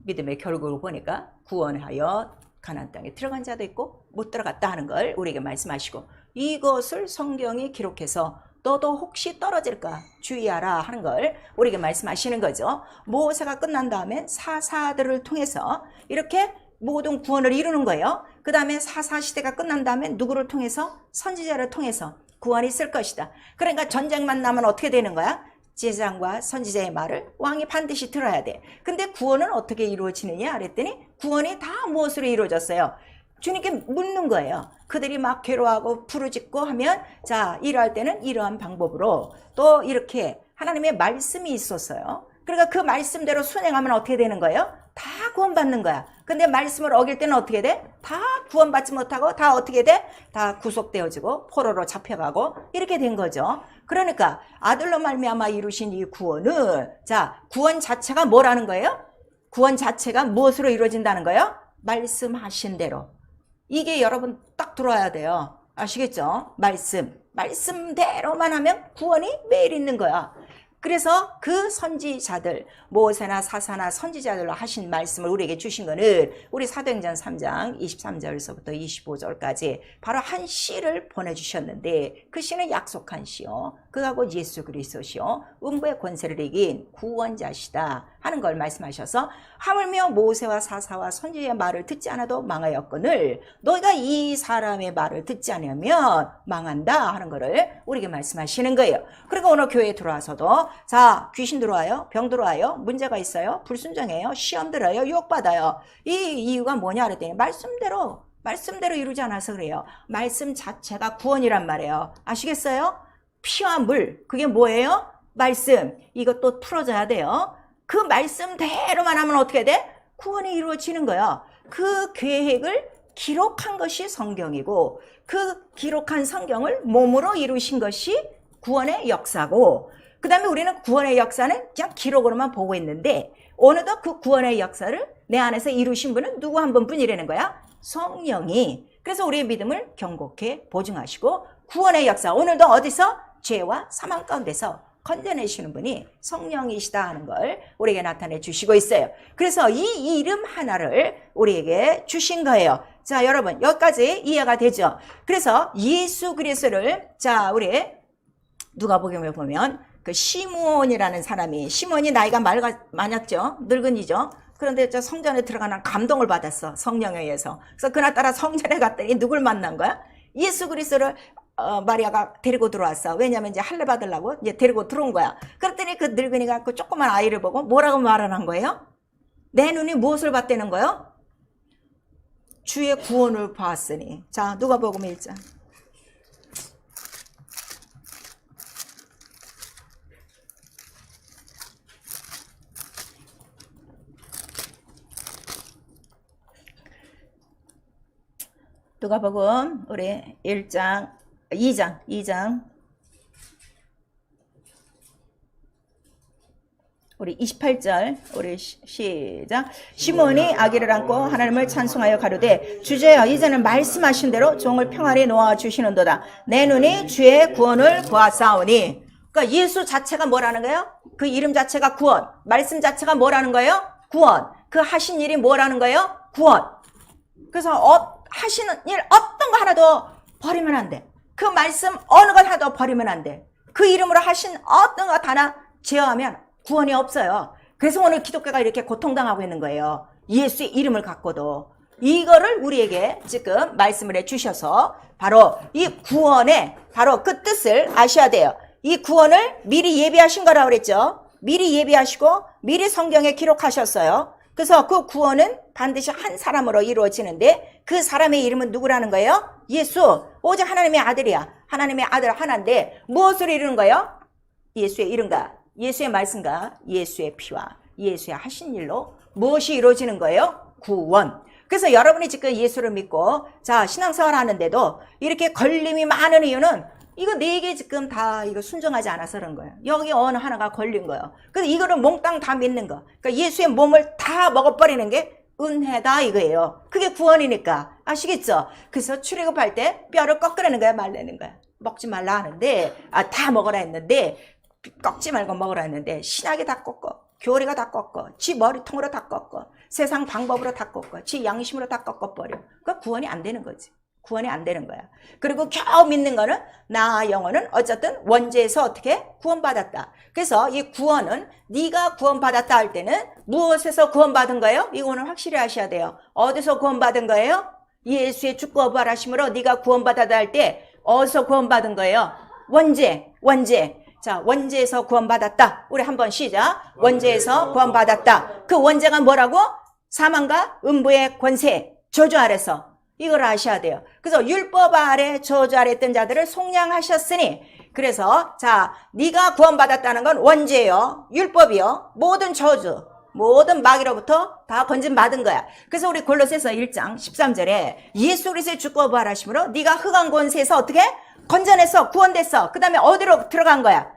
믿음의 결국을 보니까 구원하여 가나안 땅에 들어간 자도 있고 못 들어갔다 하는 걸 우리에게 말씀하시고 이것을 성경이 기록해서 너도 혹시 떨어질까 주의하라 하는 걸 우리에게 말씀하시는 거죠. 모세가 끝난 다음에 사사들을 통해서 이렇게 모든 구원을 이루는 거예요. 그 다음에 사사 시대가 끝난 다음에 누구를 통해서? 선지자를 통해서 구원이 있을 것이다. 그러니까 전쟁만 나면 어떻게 되는 거야? 제사장과 선지자의 말을 왕이 반드시 들어야 돼. 근데 구원은 어떻게 이루어지느냐 그랬더니 구원이 다 무엇으로 이루어졌어요? 주님께 묻는 거예요. 그들이 막 괴로워하고 부르짖고 하면 자 이러할 때는 이러한 방법으로 또 이렇게 하나님의 말씀이 있었어요. 그러니까 그 말씀대로 순행하면 어떻게 되는 거예요? 다 구원받는 거야. 근데 말씀을 어길 때는 어떻게 돼? 다 구원받지 못하고 다 어떻게 돼? 다 구속되어지고 포로로 잡혀가고 이렇게 된 거죠. 그러니까 아들로 말미암아 이루신 이 구원은 자 구원 자체가 뭐라는 거예요? 구원 자체가 무엇으로 이루어진다는 거예요? 말씀하신 대로. 이게 여러분 딱 들어와야 돼요. 아시겠죠? 말씀대로만 하면 구원이 매일 있는 거야. 그래서 그 선지자들 모세나 사사나 선지자들로 하신 말씀을 우리에게 주신 거는 우리 사도행전 3장 23절에서부터 25절까지 바로 한 씨를 보내주셨는데 그 씨는 약속한 씨요 그하고 예수 그리스도시요 음부의 권세를 이긴 구원자시다 하는 걸 말씀하셔서 하물며 모세와 사사와 선지자의 말을 듣지 않아도 망하였거늘 너희가 이 사람의 말을 듣지 않으면 망한다 하는 거를 우리에게 말씀하시는 거예요. 그리고 오늘 교회에 들어와서도 자 귀신 들어와요, 병 들어와요, 문제가 있어요, 불순종해요, 시험 들어요, 유혹받아요. 이 이유가 뭐냐 그랬더니 말씀대로 이루지 않아서 그래요. 말씀 자체가 구원이란 말이에요. 아시겠어요? 피와 물 그게 뭐예요? 말씀. 이것도 풀어져야 돼요. 그 말씀대로만 하면 어떻게 돼? 구원이 이루어지는 거야. 그 계획을 기록한 것이 성경이고 그 기록한 성경을 몸으로 이루신 것이 구원의 역사고 그 다음에 우리는 구원의 역사는 그냥 기록으로만 보고 있는데 어느덧 그 구원의 역사를 내 안에서 이루신 분은 누구 한 분뿐이라는 거야? 성령이. 그래서 우리의 믿음을 경고케 보증하시고 구원의 역사 오늘도 어디서? 죄와 사망 가운데서 건져내시는 분이 성령이시다 하는 걸 우리에게 나타내 주시고 있어요. 그래서 이 이름 하나를 우리에게 주신 거예요. 자 여러분 여기까지 이해가 되죠? 그래서 예수 그리스도를 자 우리 누가복음에 보면 그 시므온이라는 사람이 시므온이 나이가 많았죠. 늙은이죠. 그런데 저 성전에 들어가는 감동을 받았어. 성령에 의해서. 그래서 그날따라 성전에 갔더니 누굴 만난 거야? 예수 그리스도를 마리아가 데리고 들어왔어. 왜냐면 이제 할례 받으려고 이제 데리고 들어온 거야. 그랬더니 그 늙은이가 그 조그만 아이를 보고 뭐라고 말하는 거예요? 내 눈이 무엇을 봤다는 거예요? 주의 구원을 보았으니. 자 누가복음 1장. 누가복음 우리 1장 2장 우리 28절 우리 시작. 시몬이 아기를 안고 하나님을 찬송하여 가로되 주제여 이제는 말씀하신 대로 종을 평안히 놓아 주시는도다. 내 눈이 주의 구원을 보았사오니. 그러니까 예수 자체가 뭐라는 거예요? 그 이름 자체가 구원. 말씀 자체가 뭐라는 거예요? 구원. 그 하신 일이 뭐라는 거예요? 구원. 그래서 하시는 일 어떤 거 하나도 버리면 안 돼. 그 말씀 어느 것 하나도 버리면 안 돼. 그 이름으로 하신 어떤 것 하나 제어하면 구원이 없어요. 그래서 오늘 기독교가 이렇게 고통당하고 있는 거예요. 예수의 이름을 갖고도. 이거를 우리에게 지금 말씀을 해주셔서 바로 이 구원의 바로 그 뜻을 아셔야 돼요. 이 구원을 미리 예비하신 거라고 그랬죠. 미리 예비하시고 미리 성경에 기록하셨어요. 그래서 그 구원은 반드시 한 사람으로 이루어지는데 그 사람의 이름은 누구라는 거예요? 예수. 오직 하나님의 아들이야. 하나님의 아들 하나인데 무엇을 이루는 거예요? 예수의 이름과 예수의 말씀과 예수의 피와 예수의 하신 일로 무엇이 이루어지는 거예요? 구원. 그래서 여러분이 지금 예수를 믿고 자 신앙생활 하는데도 이렇게 걸림이 많은 이유는 이거 4개 지금 다 이거 순종하지 않아서 그런 거예요. 여기 어느 하나가 걸린 거예요. 그래서 이거를 몽땅 다 믿는 거. 그러니까 예수의 몸을 다 먹어버리는 게 은혜다 이거예요. 그게 구원이니까. 아시겠죠? 그래서 출애굽할 때 뼈를 꺾으라는 거야, 말라는 거야. 먹지 말라 하는데 다 먹으라 했는데 꺾지 말고 먹으라 했는데 신학이 다 꺾어. 교리가 다 꺾어. 지 머리통으로 다 꺾어. 세상 방법으로 다 꺾어. 지 양심으로 다 꺾어버려. 그러니까 구원이 안 되는 거지. 구원이 안 되는 거야. 그리고 겨우 믿는 거는 나 영혼은 어쨌든 원죄에서 어떻게 구원받았다. 그래서 이 구원은 네가 구원받았다 할 때는 무엇에서 구원받은 거예요? 이거는 확실히 아셔야 돼요. 어디서 구원받은 거예요? 예수의 죽고 부활하심으로 네가 구원받았다 할 때 어디서 구원받은 거예요? 원죄. 자, 원죄에서 구원받았다. 우리 한번 시작. 원죄에서 구원받았다. 그 원죄가 뭐라고? 사망과 음부의 권세, 저주 아래서. 이걸 아셔야 돼요. 그래서 율법 아래 저주 아래 있던 자들을 속량하셨으니, 그래서 자, 네가 구원받았다는 건 원죄요, 율법이요, 모든 저주, 모든 마귀로부터 다 건진받은 거야. 그래서 우리 골로새서 1장 13절에 예수 그리스도의 죽고 부활하심으로 네가 흑암 권세에서 어떻게? 건져내서 구원됐어. 그 다음에 어디로 들어간 거야?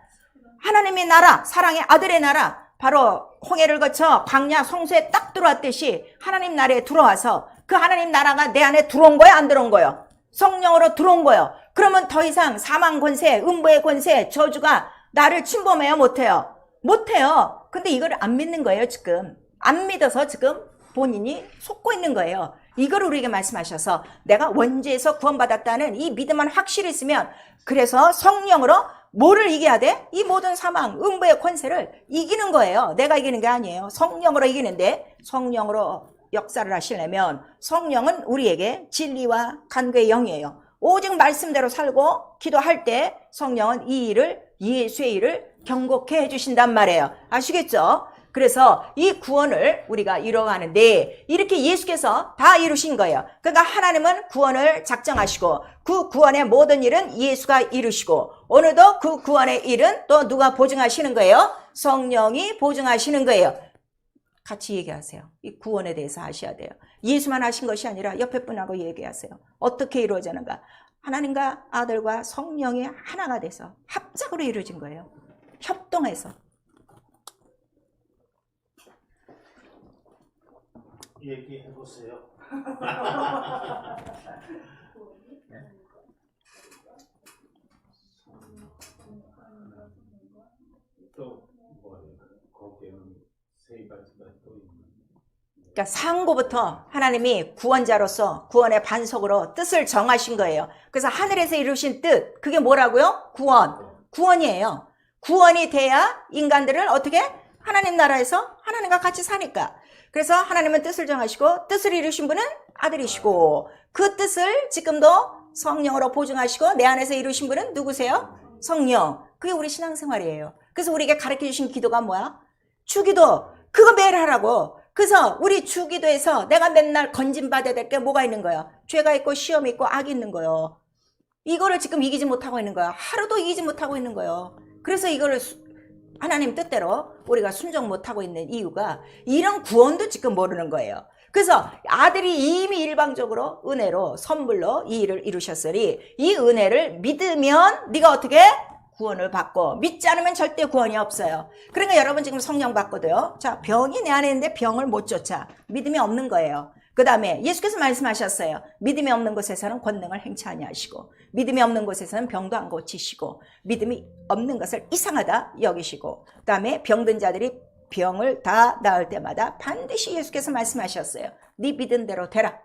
하나님의 나라, 사랑의 아들의 나라, 바로 홍해를 거쳐 광야 성소에 딱 들어왔듯이 하나님 나라에 들어와서 그 하나님 나라가 내 안에 들어온 거야, 안 들어온 거요? 성령으로 들어온 거요. 그러면 더 이상 사망 권세, 음부의 권세, 저주가 나를 침범해요, 못해요? 못해요. 근데 이걸 안 믿는 거예요, 지금. 안 믿어서 지금 본인이 속고 있는 거예요. 이걸 우리에게 말씀하셔서 내가 원죄에서 구원받았다는 이 믿음만 확실히 있으면, 그래서 성령으로 뭐를 이겨야 돼? 이 모든 사망, 음부의 권세를 이기는 거예요. 내가 이기는 게 아니에요. 성령으로 이기는데, 성령으로 역사를 하시려면 성령은 우리에게 진리와 간구의 영이에요. 오직 말씀대로 살고 기도할 때 성령은 이 일을, 예수의 일을 경고케 해주신단 말이에요. 아시겠죠? 그래서 이 구원을 우리가 이루어가는데 이렇게 예수께서 다 이루신 거예요. 그러니까 하나님은 구원을 작정하시고 그 구원의 모든 일은 예수가 이루시고, 오늘도 그 구원의 일은 또 누가 보증하시는 거예요? 성령이 보증하시는 거예요. 같이 얘기하세요. 이 구원에 대해서 아셔야 돼요. 예수만 하신 것이 아니라 옆에 분하고 얘기하세요. 어떻게 이루어지는가? 하나님과 아들과 성령이 하나가 돼서 합작으로 이루어진 거예요. 협동해서. 얘기해보세요. 또 뭐예요? 거기에는 세 가지가 또 있는. 그러니까 상고부터 하나님이 구원자로서 구원의 반석으로 뜻을 정하신 거예요. 그래서 하늘에서 이루신 뜻, 그게 뭐라고요? 구원이에요. 구원이 돼야 인간들을 어떻게? 하나님 나라에서 하나님과 같이 사니까. 그래서 하나님은 뜻을 정하시고 뜻을 이루신 분은 아들이시고, 그 뜻을 지금도 성령으로 보증하시고 내 안에서 이루신 분은 누구세요? 성령. 그게 우리 신앙생활이에요. 그래서 우리에게 가르쳐 주신 기도가 뭐야? 주기도. 그거 매일 하라고. 그래서 우리 주기도에서 내가 맨날 건진받아야 될 게 뭐가 있는 거야? 죄가 있고 시험이 있고 악이 있는 거예요. 이거를 지금 이기지 못하고 있는 거야. 하루도 이기지 못하고 있는 거예요. 그래서 이거를 하나님 뜻대로 우리가 순종 못하고 있는 이유가 이런 구원도 지금 모르는 거예요. 그래서 아들이 이미 일방적으로 은혜로 선물로 이 일을 이루셨으니 이 은혜를 믿으면 네가 어떻게? 구원을 받고, 믿지 않으면 절대 구원이 없어요. 그러니까 여러분 지금 성령 받거든요. 자, 병이 내 안에 있는데 병을 못 쫓아. 믿음이 없는 거예요. 그 다음에 예수께서 말씀하셨어요. 믿음이 없는 곳에서는 권능을 행치 아니하시고, 믿음이 없는 곳에서는 병도 안 고치시고, 믿음이 없는 것을 이상하다 여기시고, 그 다음에 병든 자들이 병을 다 나을 때마다 반드시 예수께서 말씀하셨어요. 네 믿음대로 되라.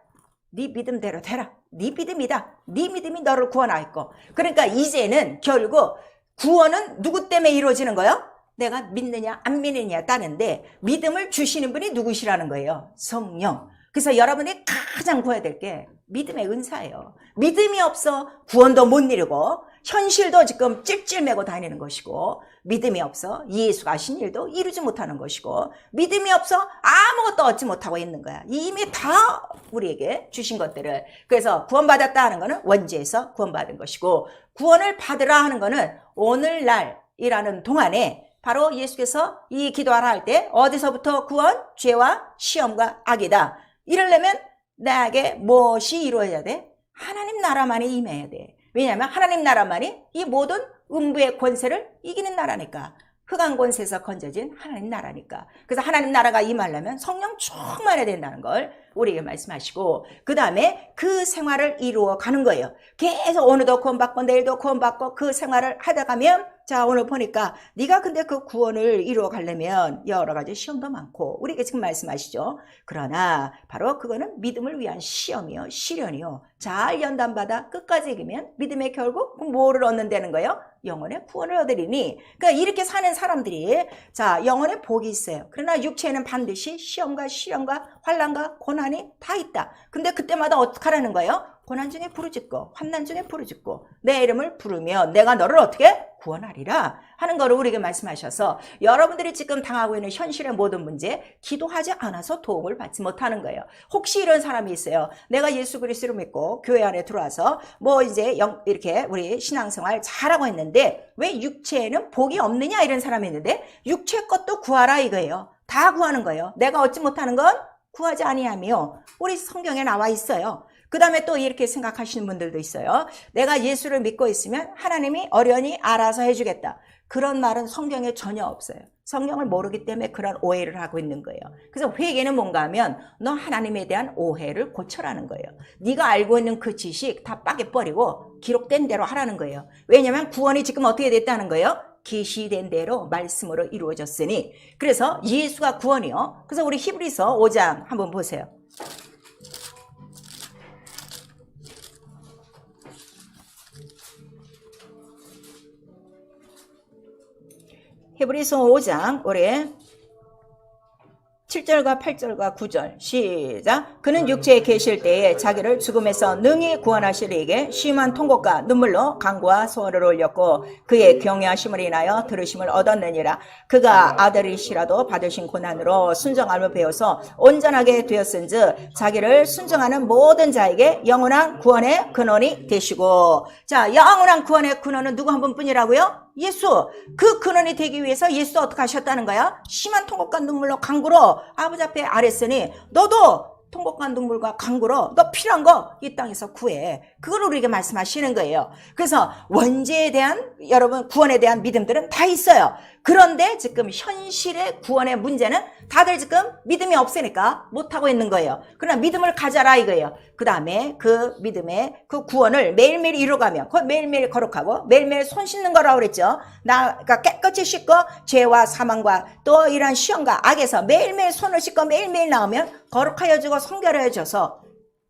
네 믿음대로 되라. 네 믿음이다. 네 믿음이 너를 구원하였고. 그러니까 이제는 결국 구원은 누구 때문에 이루어지는 거예요? 내가 믿느냐 안 믿느냐에 따른데, 믿음을 주시는 분이 누구시라는 거예요? 성령. 그래서 여러분이 가장 구해야 될 게 믿음의 은사예요. 믿음이 없어 구원도 못 이루고 현실도 지금 찔찔매고 다니는 것이고, 믿음이 없어 예수가 하신 일도 이루지 못하는 것이고, 믿음이 없어 아무것도 얻지 못하고 있는 거야. 이미 다 우리에게 주신 것들을. 그래서 구원받았다 하는 거는 원죄에서 구원받은 것이고, 구원을 받으라 하는 거는 오늘날이라는 동안에 바로 예수께서 이 기도하라 할 때 어디서부터 구원? 죄와 시험과 악이다. 이러려면 나에게 무엇이 이루어져야 돼? 하나님 나라만이 임해야 돼. 왜냐하면 하나님 나라만이 이 모든 음부의 권세를 이기는 나라니까. 흑암 권세에서 건져진 하나님 나라니까. 그래서 하나님 나라가 임하려면 성령 충만해야 된다는 걸 우리에게 말씀하시고, 그 다음에 그 생활을 이루어 가는 거예요. 계속 오늘도 구원받고 내일도 구원받고 그 생활을 하다 가면 자, 오늘 보니까 네가 근데 그 구원을 이루어 가려면 여러 가지 시험도 많고 우리가 지금 말씀하시죠. 그러나 바로 그거는 믿음을 위한 시험이요, 시련이요. 잘 연단받아 끝까지 이기면 믿음의 결국 뭐를 얻는다는 거예요? 영혼의 구원을 얻으리니. 그러니까 이렇게 사는 사람들이 자, 영혼의 복이 있어요. 그러나 육체에는 반드시 시험과 시련과 환난과 고난이 다 있다. 근데 그때마다 어떻게 하라는 거예요? 고난 중에 부르짖고 환난 중에 부르짖고 내 이름을 부르면 내가 너를 어떻게 구원하리라 하는 거를 우리에게 말씀하셔서 여러분들이 지금 당하고 있는 현실의 모든 문제 기도하지 않아서 도움을 받지 못하는 거예요. 혹시 이런 사람이 있어요. 내가 예수 그리스도를 믿고 교회 안에 들어와서 뭐 이제 이렇게 우리 신앙생활 잘하고 있는데 왜 육체에는 복이 없느냐 이런 사람이 있는데 육체 것도 구하라 이거예요. 다 구하는 거예요. 내가 얻지 못하는 건 구하지 아니하며 우리 성경에 나와 있어요. 그 다음에 또 이렇게 생각하시는 분들도 있어요. 내가 예수를 믿고 있으면 하나님이 어련히 알아서 해주겠다. 그런 말은 성경에 전혀 없어요. 성경을 모르기 때문에 그런 오해를 하고 있는 거예요. 그래서 회개는 뭔가 하면 너 하나님에 대한 오해를 고쳐라는 거예요. 네가 알고 있는 그 지식 다 빠개버리고 기록된 대로 하라는 거예요. 왜냐하면 구원이 지금 어떻게 됐다는 거예요? 계시된 대로 말씀으로 이루어졌으니. 그래서 예수가 구원이요. 그래서 우리 히브리서 5장 한번 보세요. 히브리서 5장 올해 7절과 8절과 9절 시작. 그는 육체에 계실 때에 자기를 죽음에서 능히 구원하실 이에게 심한 통곡과 눈물로 간구와 소원을 올렸고 그의 경외하심을 인하여 들으심을 얻었느니라. 그가 아들이시라도 받으신 고난으로 순정함을 배워서 온전하게 되었은즉 자기를 순정하는 모든 자에게 영원한 구원의 근원이 되시고. 자, 영원한 구원의 근원은 누구 한 분뿐이라고요? 예수. 그 근원이 되기 위해서 예수 어떻게 하셨다는 거야? 심한 통곡과 눈물로 간구로 아버지 앞에 아뢰으니 너도 통곡과 눈물과 간구로 너 필요한 거 이 땅에서 구해. 그걸 우리에게 말씀하시는 거예요. 그래서 원죄에 대한 여러분 구원에 대한 믿음들은 다 있어요. 그런데 지금 현실의 구원의 문제는 다들 지금 믿음이 없으니까 못하고 있는 거예요. 그러나 믿음을 가져라 이거예요. 그 다음에 그 믿음의 그 구원을 매일매일 이루어가며 그걸 매일매일 거룩하고 매일매일 손 씻는 거라고 그랬죠. 그러니까 깨끗이 씻고 죄와 사망과 또 이런 시험과 악에서 매일매일 손을 씻고 매일매일 나오면 거룩하여지고 성결해져서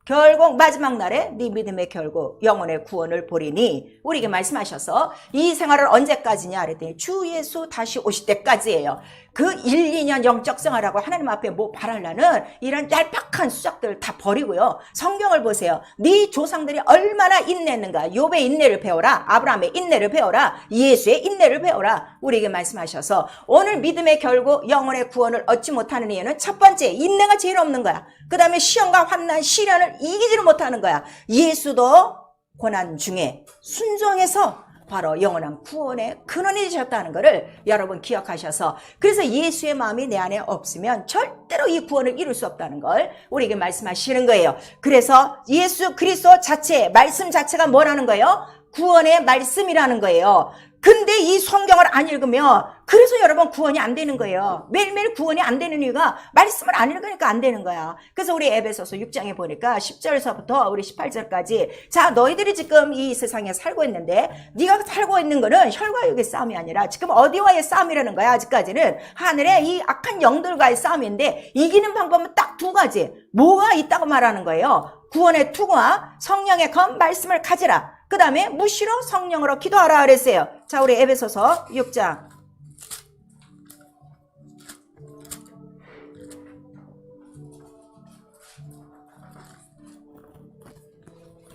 결국 마지막 날에 네 믿음의 결국 영혼의 구원을 보리니 우리에게 말씀하셔서 이 생활을 언제까지냐 그랬더니 주 예수 다시 오실 때까지예요. 그 1, 2년 영적 생활하고 하나님 앞에 뭐 바라려는 이런 얄팍한 수작들 다 버리고요. 성경을 보세요. 네 조상들이 얼마나 인내했는가. 욥의 인내를 배워라. 아브라함의 인내를 배워라. 예수의 인내를 배워라. 우리에게 말씀하셔서 오늘 믿음의 결국 영혼의 구원을 얻지 못하는 이유는 첫 번째 인내가 제일 없는 거야. 그 다음에 시험과 환난 시련을 이기지를 못하는 거야. 예수도 고난 중에 순종해서 바로 영원한 구원의 근원이 되셨다는 것을 여러분 기억하셔서 그래서 예수의 마음이 내 안에 없으면 절대로 이 구원을 이룰 수 없다는 걸 우리에게 말씀하시는 거예요. 그래서 예수 그리스도 자체 말씀 자체가 뭐라는 거예요? 구원의 말씀이라는 거예요. 근데 이 성경을 안 읽으면 그래서 여러분 구원이 안 되는 거예요. 매일매일 구원이 안 되는 이유가 말씀을 안 읽으니까 안 되는 거야. 그래서 우리 에베소서 6장에 보니까 10절서부터 우리 18절까지 자 너희들이 지금 이 세상에 살고 있는데 네가 살고 있는 거는 혈과 육의 싸움이 아니라 지금 어디와의 싸움이라는 거야. 아직까지는 하늘의 이 악한 영들과의 싸움인데 이기는 방법은 딱 두 가지. 뭐가 있다고 말하는 거예요? 구원의 투구와 성령의 검 말씀을 가지라. 그 다음에 무시로 성령으로 기도하라 그랬어요. 자 우리 에베소서 6장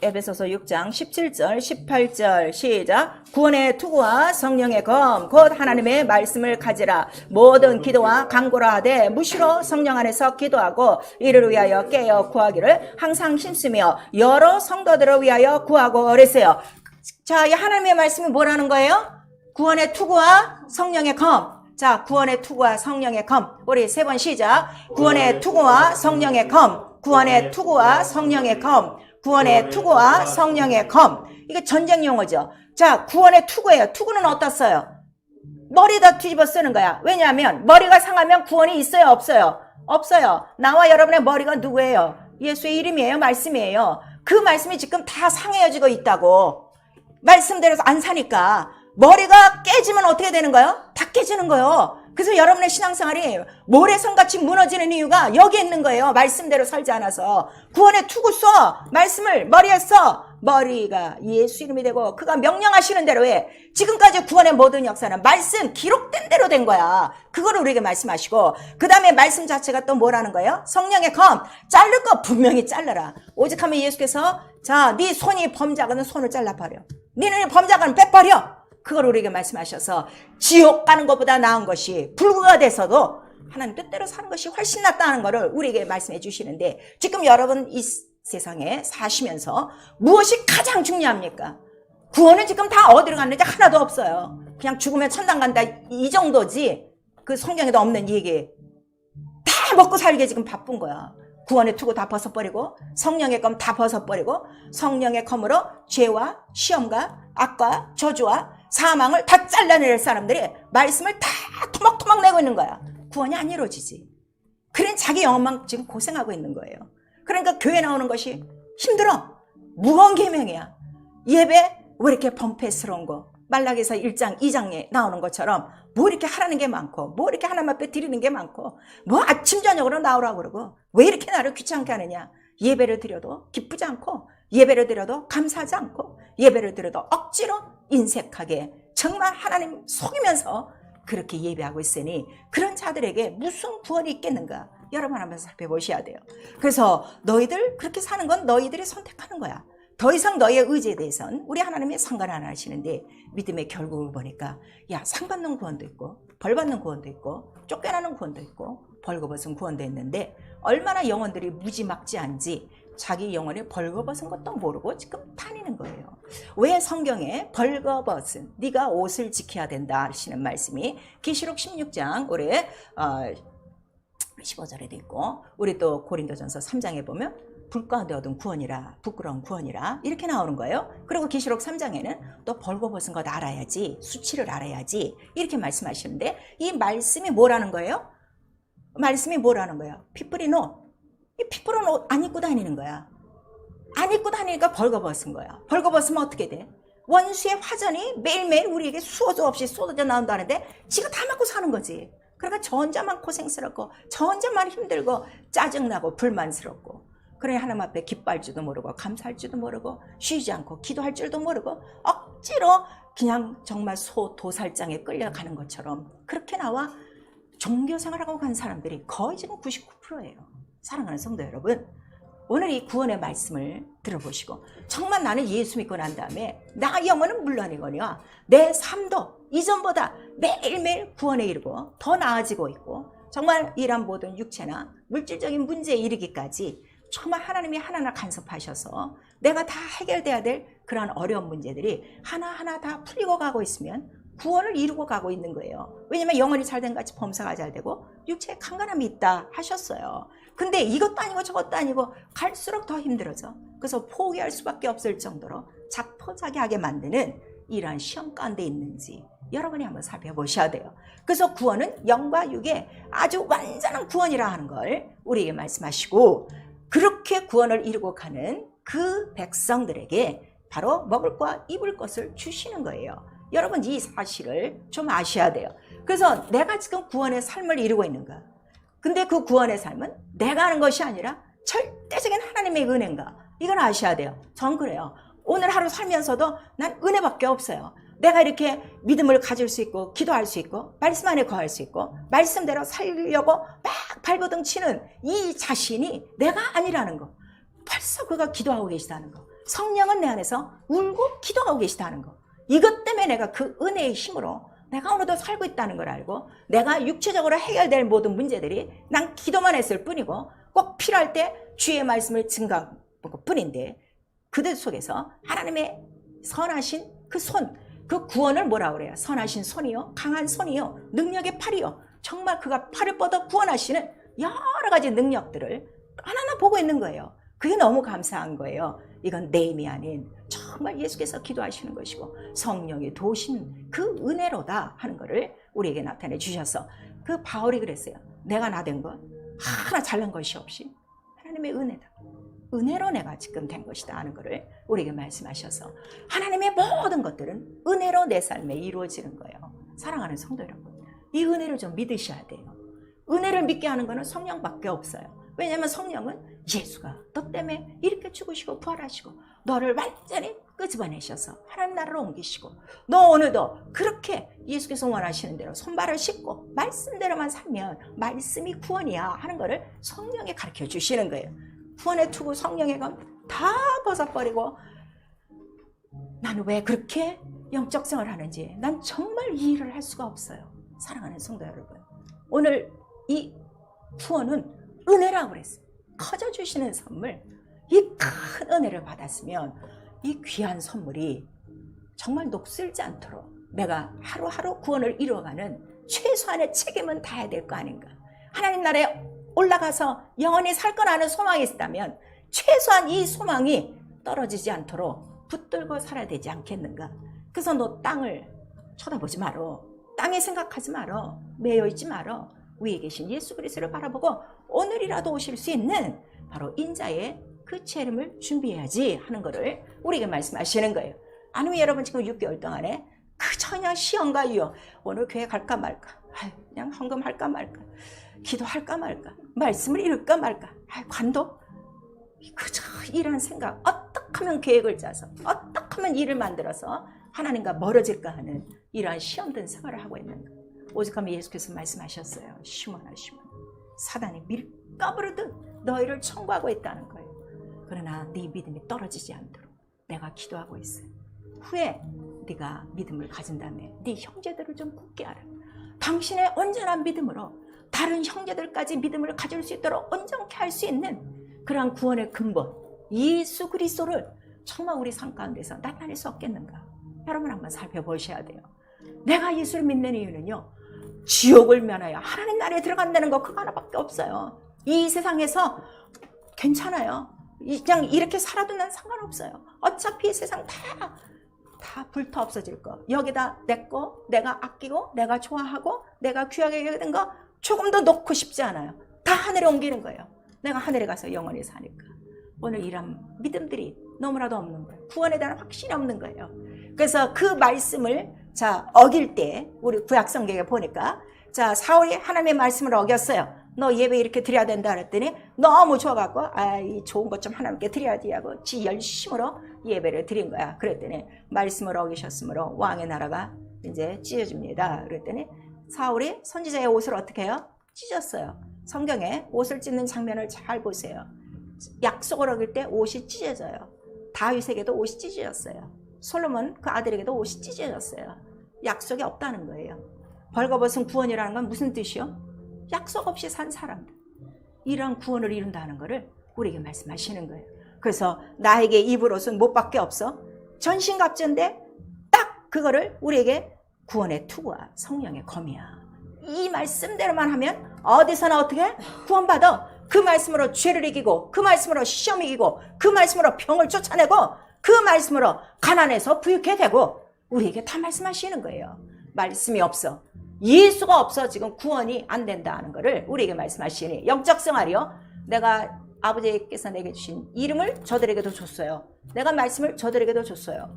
에베소서 6장 17절 18절 시작. 구원의 투구와 성령의 검 곧 하나님의 말씀을 가지라. 모든 기도와 간구라 하되 무시로 성령 안에서 기도하고 이를 위하여 깨어 구하기를 항상 힘쓰며 여러 성도들을 위하여 구하고 그랬어요. 자, 이 하나님의 말씀이 뭐라는 거예요? 구원의 투구와 성령의 검. 자, 구원의 투구와 성령의 검. 우리 세 번 시작. 구원의 투구와 성령의 검. 구원의 투구와 성령의 검. 구원의 투구와 성령의 검. 이게 전쟁 용어죠. 자, 구원의 투구예요. 투구는 어디다 써요? 머리에다 뒤집어 쓰는 거야. 왜냐하면 머리가 상하면 구원이 있어요? 없어요? 없어요. 나와 여러분의 머리가 누구예요? 예수의 이름이에요? 말씀이에요? 그 말씀이 지금 다 상해지고 있다고. 말씀대로 안 사니까 머리가 깨지면 어떻게 되는 거예요? 다 깨지는 거예요. 그래서 여러분의 신앙생활이 모래성같이 무너지는 이유가 여기 있는 거예요. 말씀대로 살지 않아서. 구원의 투구 써. 말씀을 머리에 써. 머리가 예수 이름이 되고 그가 명령하시는 대로 해. 지금까지 구원의 모든 역사는 말씀 기록된 대로 된 거야. 그거를 우리에게 말씀하시고 그 다음에 말씀 자체가 또 뭐라는 거예요? 성령의 검. 자를 거 분명히 잘라라. 오직 하면 예수께서 자, 네 손이 범자가는 손을 잘라버려. 네 눈이 범자가는 빼버려. 그걸 우리에게 말씀하셔서 지옥 가는 것보다 나은 것이 불구가 돼서도 하나님 뜻대로 사는 것이 훨씬 낫다는 것을 우리에게 말씀해 주시는데 지금 여러분 이 세상에 사시면서 무엇이 가장 중요합니까? 구원은 지금 다 어디로 갔는지 하나도 없어요. 그냥 죽으면 천당 간다 이 정도지 그 성경에도 없는 얘기. 다 먹고 살기에 지금 바쁜 거야. 구원의 투구 다 벗어버리고 성령의 검 다 벗어버리고 성령의 검으로 죄와 시험과 악과 저주와 사망을 다 잘라낼 사람들이 말씀을 다 토막토막 내고 있는 거야. 구원이 안 이루어지지. 그런 자기 영혼만 지금 고생하고 있는 거예요. 그러니까 교회 나오는 것이 힘들어. 무거운 계명이야. 예배 왜 이렇게 범패스러운 거. 말라기서 1장 2장에 나오는 것처럼 뭐 이렇게 하라는 게 많고 뭐 이렇게 하나님 앞에 드리는 게 많고 뭐 아침 저녁으로 나오라고 그러고 왜 이렇게 나를 귀찮게 하느냐. 예배를 드려도 기쁘지 않고 예배를 드려도 감사하지 않고 예배를 드려도 억지로 인색하게 정말 하나님 속이면서 그렇게 예배하고 있으니 그런 자들에게 무슨 구원이 있겠는가. 여러분 한번 살펴보셔야 돼요. 그래서 너희들 그렇게 사는 건 너희들이 선택하는 거야. 더 이상 너희의 의지에 대해서는 우리 하나님이 상관 안 하시는데 믿음의 결국을 보니까 야, 상 받는 구원도 있고 벌 받는 구원도 있고 쫓겨나는 구원도 있고 벌거벗은 구원도 있는데 얼마나 영혼들이 무지막지한지 자기 영혼이 벌거벗은 것도 모르고 지금 다니는 거예요. 왜 성경에 벌거벗은 네가 옷을 지켜야 된다 하시는 말씀이 계시록 16장 올해 15절에도 있고 우리 또 고린도전서 3장에 보면 불 가운데 얻은 구원이라 부끄러운 구원이라 이렇게 나오는 거예요. 그리고 계시록 3장에는 또 벌거벗은 것 알아야지 수치를 알아야지 이렇게 말씀하시는데 이 말씀이 뭐라는 거예요? 말씀이 뭐라는 거예요? 피 뿌린 옷. 이 피 뿌린 옷 안 입고 다니는 거야. 안 입고 다니니까 벌거벗은 거야. 벌거벗으면 어떻게 돼? 원수의 화전이 매일매일 우리에게 수도 없이 쏟아져 나온다는데 지가 다 맞고 사는 거지. 그러니까 저 혼자만 고생스럽고 저 혼자만 힘들고 짜증나고 불만스럽고 그래 하나님 앞에 기뻐할 줄도 모르고 감사할 줄도 모르고 쉬지 않고 기도할 줄도 모르고 억지로 그냥 정말 소 도살장에 끌려가는 것처럼 그렇게 나와 종교생활하고 간 사람들이 거의 지금 99%예요. 사랑하는 성도 여러분, 오늘 이 구원의 말씀을 들어보시고 정말 나는 예수 믿고 난 다음에 나 영혼은 물론이거니와 내 삶도 이전보다 매일매일 구원에 이르고 더 나아지고 있고 정말 이런 모든 육체나 물질적인 문제에 이르기까지 정말 하나님이 하나하나 간섭하셔서 내가 다 해결돼야 될 그런 어려운 문제들이 하나하나 다 풀리고 가고 있으면 구원을 이루고 가고 있는 거예요. 왜냐면 영혼이 잘된 같이 범사가 잘 되고 육체에 강건함이 있다 하셨어요. 근데 이것도 아니고 저것도 아니고 갈수록 더 힘들어져. 그래서 포기할 수밖에 없을 정도로 자포자기하게 만드는 이러한 시험 가운데 있는지 여러분이 한번 살펴보셔야 돼요. 그래서 구원은 영과 육의 아주 완전한 구원이라 하는 걸 우리에게 말씀하시고 그렇게 구원을 이루고 가는 그 백성들에게 바로 먹을 것과 입을 것을 주시는 거예요. 여러분 이 사실을 좀 아셔야 돼요. 그래서 내가 지금 구원의 삶을 이루고 있는가? 근데 그 구원의 삶은 내가 하는 것이 아니라 절대적인 하나님의 은혜인가? 이건 아셔야 돼요. 전 그래요. 오늘 하루 살면서도 난 은혜밖에 없어요. 내가 이렇게 믿음을 가질 수 있고 기도할 수 있고 말씀 안에 거할 수 있고 말씀대로 살려고 막 발버둥 치는 이 자신이 내가 아니라는 거. 벌써 그가 기도하고 계시다는 거. 성령은 내 안에서 울고 기도하고 계시다는 거. 이것 때문에 내가 그 은혜의 힘으로 내가 오늘도 살고 있다는 걸 알고 내가 육체적으로 해결될 모든 문제들이 난 기도만 했을 뿐이고 꼭 필요할 때 주의 말씀을 증거한 것 뿐인데 그들 속에서 하나님의 선하신 그 손, 그 구원을 뭐라 그래요? 선하신 손이요, 강한 손이요, 능력의 팔이요. 정말 그가 팔을 뻗어 구원하시는 여러 가지 능력들을 하나하나 보고 있는 거예요. 그게 너무 감사한 거예요. 이건 내 힘이 아닌 정말 예수께서 기도하시는 것이고 성령이 도우신 그 은혜로다 하는 것을 우리에게 나타내 주셔서 그 바울이 그랬어요. 내가 나된 것 하나 잘난 것이 없이 하나님의 은혜다. 은혜로 내가 지금 된 것이다 하는 것을 우리에게 말씀하셔서 하나님의 모든 것들은 은혜로 내 삶에 이루어지는 거예요. 사랑하는 성도 여러분, 이 은혜를 좀 믿으셔야 돼요. 은혜를 믿게 하는 것은 성령밖에 없어요. 왜냐하면 성령은 예수가 너 때문에 이렇게 죽으시고 부활하시고 너를 완전히 끄집어내셔서 하나님 나라로 옮기시고 너 오늘도 그렇게 예수께서 원하시는 대로 손발을 씻고 말씀대로만 살면 말씀이 구원이야 하는 것을 성령이 가르쳐 주시는 거예요. 구원의 투구 성령의 건 다 벗어버리고 나는 왜 그렇게 영적성을 하는지 난 정말 이해를 할 수가 없어요. 사랑하는 성도 여러분, 오늘 이 구원은 은혜라고 그랬어요. 커져주시는 선물, 이 큰 은혜를 받았으면 이 귀한 선물이 정말 녹슬지 않도록 내가 하루하루 구원을 이루어가는 최소한의 책임은 다해야 될 거 아닌가. 하나님 나라에 올라가서 영원히 살 거라는 소망이 있다면 최소한 이 소망이 떨어지지 않도록 붙들고 살아야 되지 않겠는가. 그래서 너 땅을 쳐다보지 말어. 땅에 생각하지 말어. 매여있지 말어. 위에 계신 예수 그리스도를 바라보고 오늘이라도 오실 수 있는 바로 인자의 그 체험을 준비해야지 하는 것을 우리에게 말씀하시는 거예요. 아니면 여러분 지금 6개월 동안에 그저 그냥 시험과 유혹, 오늘 교회 갈까 말까, 그냥 헌금할까 말까, 기도할까 말까, 말씀을 읽을까 말까, 관도, 그저 이런 생각, 어떻게 하면 계획을 짜서 어떻게 하면 일을 만들어서 하나님과 멀어질까 하는 이러한 시험된 생활을 하고 있는가. 오직하면 예수께서 말씀하셨어요. 시몬아 시몬아, 사단이 밀가부르듯 너희를 청구하고 있다는 거예요. 그러나 네 믿음이 떨어지지 않도록 내가 기도하고 있어요. 후에 네가 믿음을 가진 다음에 네 형제들을 좀 굳게 하라. 당신의 온전한 믿음으로 다른 형제들까지 믿음을 가질 수 있도록 온전케 할 수 있는 그러한 구원의 근본 예수 그리스도를 정말 우리 삶 가운데서 나타낼 수 없겠는가. 여러분 한번 살펴보셔야 돼요. 내가 예수를 믿는 이유는요, 지옥을 면하여 하나님 나라에 들어간다는 거 그거 하나밖에 없어요. 이 세상에서 괜찮아요. 그냥 이렇게 살아도 난 상관없어요. 어차피 이 세상 다 불타 없어질 거. 여기다 내 거, 내가 아끼고 내가 좋아하고 내가 귀하게 여기는 거 조금도 놓고 싶지 않아요. 다 하늘에 옮기는 거예요. 내가 하늘에 가서 영원히 사니까. 오늘 이런 믿음들이 너무나도 없는 거예요. 구원에 대한 확신이 없는 거예요. 그래서 그 말씀을 어길 때 우리 구약 성경에 보니까 사울이 하나님의 말씀을 어겼어요. 너 예배 이렇게 드려야 된다 그랬더니 너무 좋아갖고 이 좋은 것 좀 하나님께 드려야지 하고 지 열심으로 예배를 드린 거야. 그랬더니 말씀을 어기셨으므로 왕의 나라가 이제 찢어집니다. 그랬더니 사울이 선지자의 옷을 어떻게 해요? 찢었어요. 성경에 옷을 찢는 장면을 잘 보세요. 약속을 어길 때 옷이 찢어져요. 다윗에게도 옷이 찢어졌어요. 솔로몬 그 아들에게도 옷이 찢어졌어요. 약속이 없다는 거예요. 벌거벗은 구원이라는 건 무슨 뜻이요? 약속 없이 산 사람들, 이런 구원을 이룬다는 것을 우리에게 말씀하시는 거예요. 그래서 나에게 입을 옷은 못밖에 없어. 전신갑주인데 딱 그거를 우리에게 구원의 투구와 성령의 검이야. 이 말씀대로만 하면 어디서나 어떻게 구원받아. 그 말씀으로 죄를 이기고 그 말씀으로 시험 이기고 그 말씀으로 병을 쫓아내고 그 말씀으로 가난해서 부유케 되고 우리에게 다 말씀하시는 거예요. 말씀이 없어, 예수가 없어 지금 구원이 안 된다는 것을 우리에게 말씀하시니, 영적 생활이요, 내가 아버지께서 내게 주신 이름을 저들에게도 줬어요. 내가 말씀을 저들에게도 줬어요.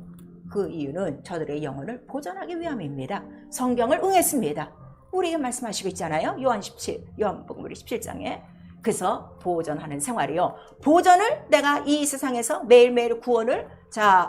그 이유는 저들의 영혼을 보존하기 위함입니다. 성경을 응했습니다. 우리에게 말씀하시고 있잖아요. 요한복음 17장에. 그래서 보존하는 생활이요, 보존을 내가 이 세상에서 매일매일 구원을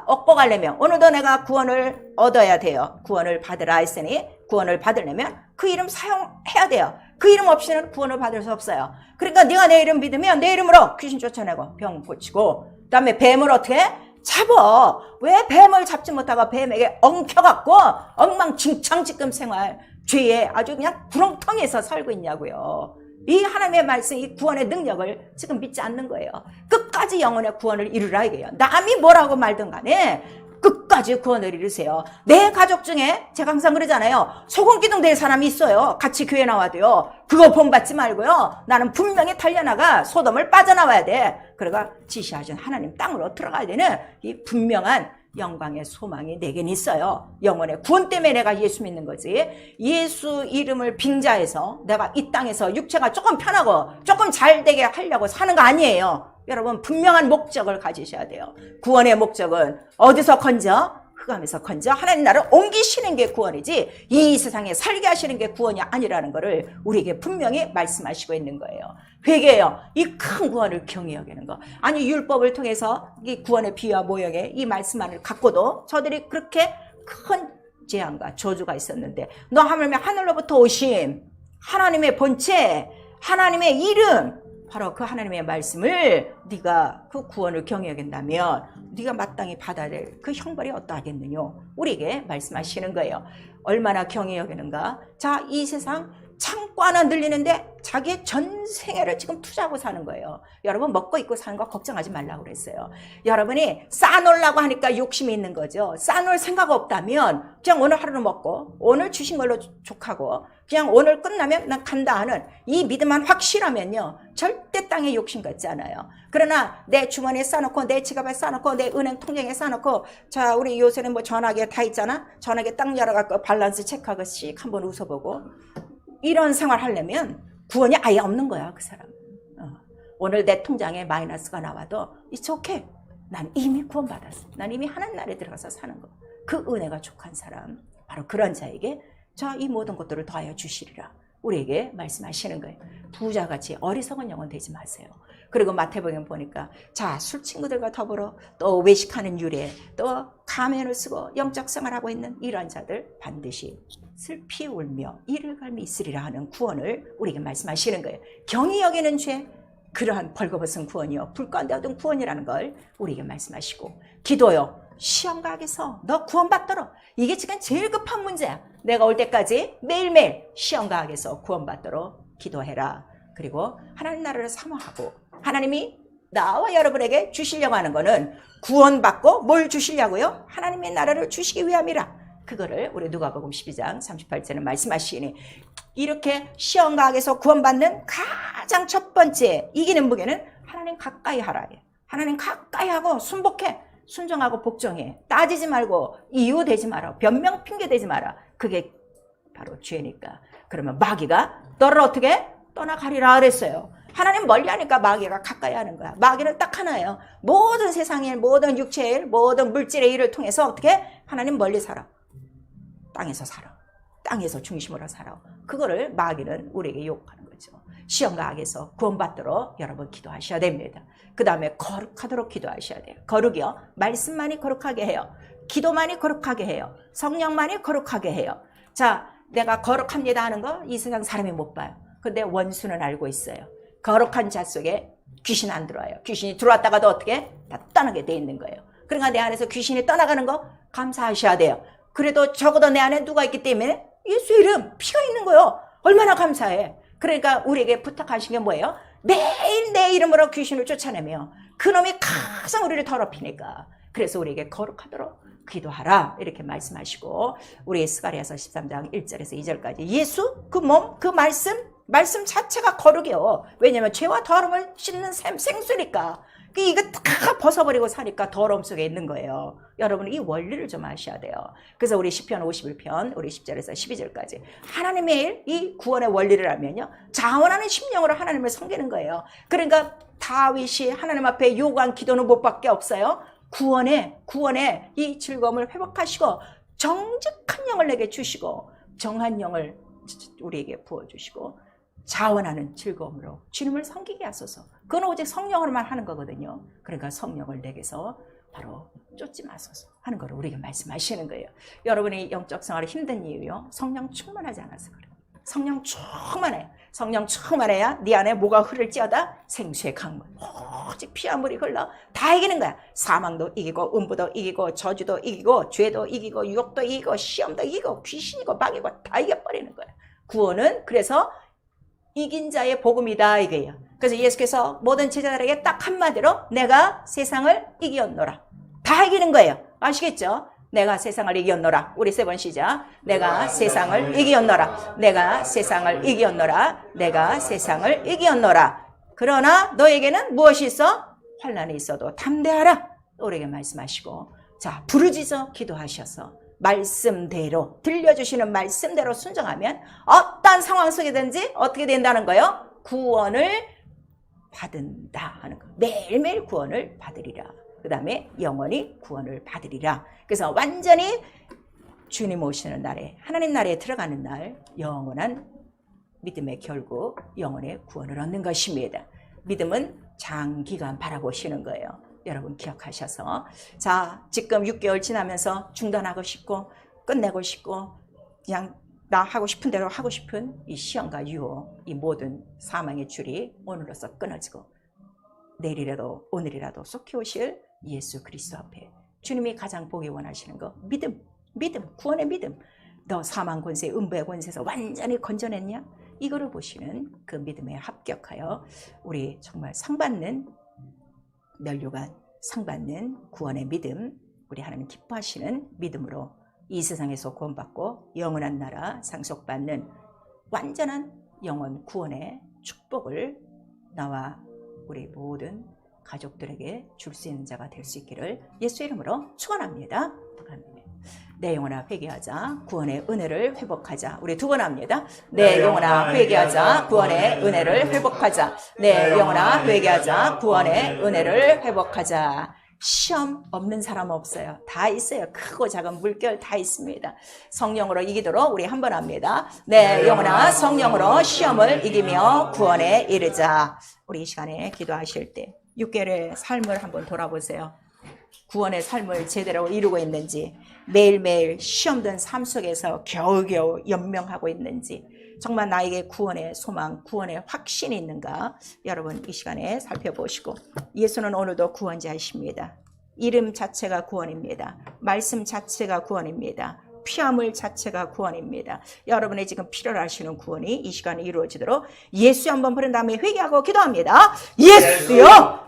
얻고 가려면 오늘도 내가 구원을 얻어야 돼요. 구원을 받으라 했으니 구원을 받으려면 그 이름 사용해야 돼요. 그 이름 없이는 구원을 받을 수 없어요. 그러니까 네가 내 이름 믿으면 내 이름으로 귀신 쫓아내고 병 고치고, 그 다음에 뱀을 어떻게 잡아. 왜 뱀을 잡지 못하고 뱀에게 엉켜갖고 엉망진창지금 생활, 죄에 아주 그냥 구렁텅이에서 살고 있냐고요. 이 하나님의 말씀, 이 구원의 능력을 지금 믿지 않는 거예요. 끝까지 영혼의 구원을 이루라 이거예요. 남이 뭐라고 말든 간에 끝까지 구원을 이루세요. 내 가족 중에 제가 항상 그러잖아요. 소금기둥 될 사람이 있어요. 같이 교회 나와도요. 그거 본받지 말고요. 나는 분명히 달려나가 소돔을 빠져나와야 돼. 그러가 지시하신 하나님 땅으로 들어가야 되는 이 분명한 영광의 소망이 내겐 있어요. 영혼의 구원 때문에 내가 예수 믿는 거지. 예수 이름을 빙자해서 내가 이 땅에서 육체가 조금 편하고 조금 잘 되게 하려고 사는 거 아니에요. 여러분 분명한 목적을 가지셔야 돼요. 구원의 목적은 어디서 건져? 흑암에서 건져 하나님 나라를 옮기시는 게 구원이지 이 세상에 살게 하시는 게 구원이 아니라는 것을 우리에게 분명히 말씀하시고 있는 거예요. 회개예요. 이 큰 구원을 경히 여기는 거. 아니 율법을 통해서 이 구원의 비유와 모형의 이 말씀만을 갖고도 저들이 그렇게 큰 재앙과 저주가 있었는데 너 하물며 하늘로부터 오심 하나님의 본체 하나님의 이름 바로 그 하나님의 말씀을 네가 그 구원을 경히 여긴다면 네가 마땅히 받아야 될 그 형벌이 어떠하겠느냐 우리에게 말씀하시는 거예요. 얼마나 경히 여기는가. 자, 이 세상 참고 하나 늘리는데 자기의 전생애를 지금 투자하고 사는 거예요. 여러분 먹고 입고 사는 거 걱정하지 말라고 그랬어요. 여러분이 싸놓으려고 하니까 욕심이 있는 거죠. 싸놓을 생각 없다면 그냥 오늘 하루는 먹고 오늘 주신 걸로 족하고 그냥 오늘 끝나면 난 간다 하는 이 믿음만 확실하면요. 절대 땅에 욕심 갖지 않아요. 그러나 내 주머니에 싸놓고 내 지갑에 싸놓고 내 은행 통장에 싸놓고 자 우리 요새는 뭐 전화기에 다 있잖아. 전화기에 딱 열어갖고 밸런스 체크하고 씩 한번 웃어보고 이런 생활 하려면 구원이 아예 없는 거야 그 사람. 오늘 내 통장에 마이너스가 나와도 It's okay. 난 이미 구원받았어. 난 이미 하나님 나라에 들어가서 사는 거. 그 은혜가 족한 사람 바로 그런 자에게 자 이 모든 것들을 더하여 주시리라 우리에게 말씀하시는 거예요. 부자같이 어리석은 영혼 되지 마세요. 그리고 마태복음 보니까 자 술 친구들과 더불어 또 외식하는 유래 또 가면을 쓰고 영적 생활하고 있는 이러한 자들 반드시 슬피 울며 이를 갈미 있으리라 하는 구원을 우리에게 말씀하시는 거예요. 경히 여기는 죄 그러한 벌거벗은 구원이요 불 가운데 얻은 구원이라는 걸 우리에게 말씀하시고 기도요 시험각에서 너 구원받도록 이게 지금 제일 급한 문제야. 내가 올 때까지 매일매일 시험각에서 구원받도록 기도해라. 그리고 하나님 나라를 사모하고 하나님이 나와 여러분에게 주시려고 하는 거는 구원받고 뭘 주시려고요? 하나님의 나라를 주시기 위함이라. 그거를 우리 누가복음 12장 38절은 말씀하시니 이렇게 시험각에서 구원받는 가장 첫 번째 이기는 무게는 하나님 가까이 하라. 하나님 가까이 하고 순복해. 순종하고 복종해. 따지지 말고 이유 대지 마라. 변명 핑계 대지 마라. 그게 바로 죄니까. 그러면 마귀가 너를 어떻게 떠나가리라 그랬어요. 하나님 멀리 하니까 마귀가 가까이 하는 거야. 마귀는 딱 하나예요. 모든 세상의 일, 모든 육체의 일, 모든 물질의 일을 통해서 어떻게 하나님 멀리 살아. 땅에서 살아. 땅에서 중심으로 살아. 그거를 마귀는 우리에게 욕하는 거죠. 시험과 악에서 구원받도록 여러분 기도하셔야 됩니다. 그 다음에 거룩하도록 기도하셔야 돼요. 거룩이요. 말씀만이 거룩하게 해요. 기도만이 거룩하게 해요. 성령만이 거룩하게 해요. 자, 내가 거룩합니다 하는 거 이 세상 사람이 못 봐요. 근데 원수는 알고 있어요. 거룩한 자 속에 귀신 안 들어와요. 귀신이 들어왔다가도 어떻게? 다 떠나게 돼 있는 거예요. 그러니까 내 안에서 귀신이 떠나가는 거 감사하셔야 돼요. 그래도 적어도 내 안에 누가 있기 때문에 예수 이름 피가 있는 거예요. 얼마나 감사해. 그러니까 우리에게 부탁하신 게 뭐예요? 매일 내 이름으로 귀신을 쫓아내며 그놈이 가장 우리를 더럽히니까 그래서 우리에게 거룩하도록 기도하라 이렇게 말씀하시고 우리 스가랴서 13장 1절에서 2절까지 예수 그 몸 그 말씀 자체가 거룩이요. 왜냐하면 죄와 더러움을 씻는 생수니까 이거 다 벗어버리고 사니까 더러움 속에 있는 거예요. 여러분 이 원리를 좀 아셔야 돼요. 그래서 우리 시편 51편 우리 10절에서 12절까지 하나님의 일, 이 구원의 원리를 알면요 자원하는 심령으로 하나님을 섬기는 거예요. 그러니까 다윗이 하나님 앞에 요구한 기도는 못 밖에 없어요. 구원의 이 즐거움을 회복하시고 정직한 영을 내게 주시고 정한 영을 우리에게 부어주시고 자원하는 즐거움으로 주님을 섬기게 하소서. 그건 오직 성령으로만 하는 거거든요. 그러니까 성령을 내게서 바로 쫓지 마소서 하는 걸 우리에게 말씀하시는 거예요. 여러분이 영적 생활이 힘든 이유요 성령 충만하지 않아서 그래요. 성령 충만해. 성령 충만해야 네 안에 뭐가 흐를지어다 생수의 강물 오직 피와 물이 흘러 다 이기는 거야. 사망도 이기고 음부도 이기고 저주도 이기고 죄도 이기고 유혹도 이기고 시험도 이기고 귀신이고 마귀고 다 이겨버리는 거야. 구원은 그래서 이긴 자의 복음이다 이거예요. 그래서 예수께서 모든 제자들에게 딱 한마디로 내가 세상을 이기었노라. 다 이기는 거예요. 아시겠죠? 내가 세상을 이기었노라. 우리 세 번 시작. 내가 세상을 이기었노라. 내가 세상을 이기었노라. 내가 세상을 이기었노라. 그러나 너에게는 무엇이 있어? 환난이 있어도 담대하라. 우리에게 말씀하시고 자 부르짖어 기도하셔서 말씀대로 들려주시는 말씀대로 순종하면 어떤 상황 속이든지 어떻게 된다는 거예요? 구원을 받은다 하는 거. 매일매일 구원을 받으리라. 그 다음에 영원히 구원을 받으리라. 그래서 완전히 주님 오시는 날에, 하나님 나라에 들어가는 날, 영원한 믿음의 결국 영원의 구원을 얻는 것입니다. 믿음은 장기간 바라보시는 거예요. 여러분 기억하셔서, 자, 지금 6개월 지나면서 중단하고 싶고 끝내고 싶고 그냥 나 하고 싶은 대로 하고 싶은 이 시험과 유혹, 이 모든 사망의 줄이 오늘로서 끊어지고 내일이라도 오늘이라도 속히 오실 예수 그리스도 앞에 주님이 가장 보기 원하시는 거, 믿음, 구원의 믿음. 너 사망 권세, 음부의 권세에서 완전히 건져냈냐? 이거를 보시는 그 믿음에 합격하여 우리 정말 상받는, 면류관 상받는 구원의 믿음, 우리 하나님 기뻐하시는 믿음으로 이 세상에서 구원받고 영원한 나라 상속받는 완전한 영원 구원의 축복을 나와 우리 모든 가족들에게 줄 수 있는 자가 될 수 있기를 예수 이름으로 축원합니다. 내 영혼아 회개하자, 구원의 은혜를 회복하자. 우리 두 번 합니다. 내 영혼아 회개하자, 구원의 은혜를 회복하자. 내 영혼아 회개하자, 구원의 은혜를 회복하자. 시험 없는 사람 없어요. 다 있어요. 크고 작은 물결 다 있습니다. 성령으로 이기도록 우리 한번 합니다. 내 영혼아 성령으로 시험을 이기며 구원에 이르자. 우리 이 시간에 기도하실 때 6개월의 삶을 한번 돌아보세요. 구원의 삶을 제대로 이루고 있는지, 매일매일 시험된 삶 속에서 겨우겨우 연명하고 있는지, 정말 나에게 구원의 소망, 구원의 확신이 있는가, 여러분 이 시간에 살펴보시고, 예수는 오늘도 구원자이십니다. 이름 자체가 구원입니다. 말씀 자체가 구원입니다. 피함을 자체가 구원입니다. 여러분의 지금 필요로 하시는 구원이 이 시간에 이루어지도록 예수 한번 부른 다음에 회개하고 기도합니다. 예수여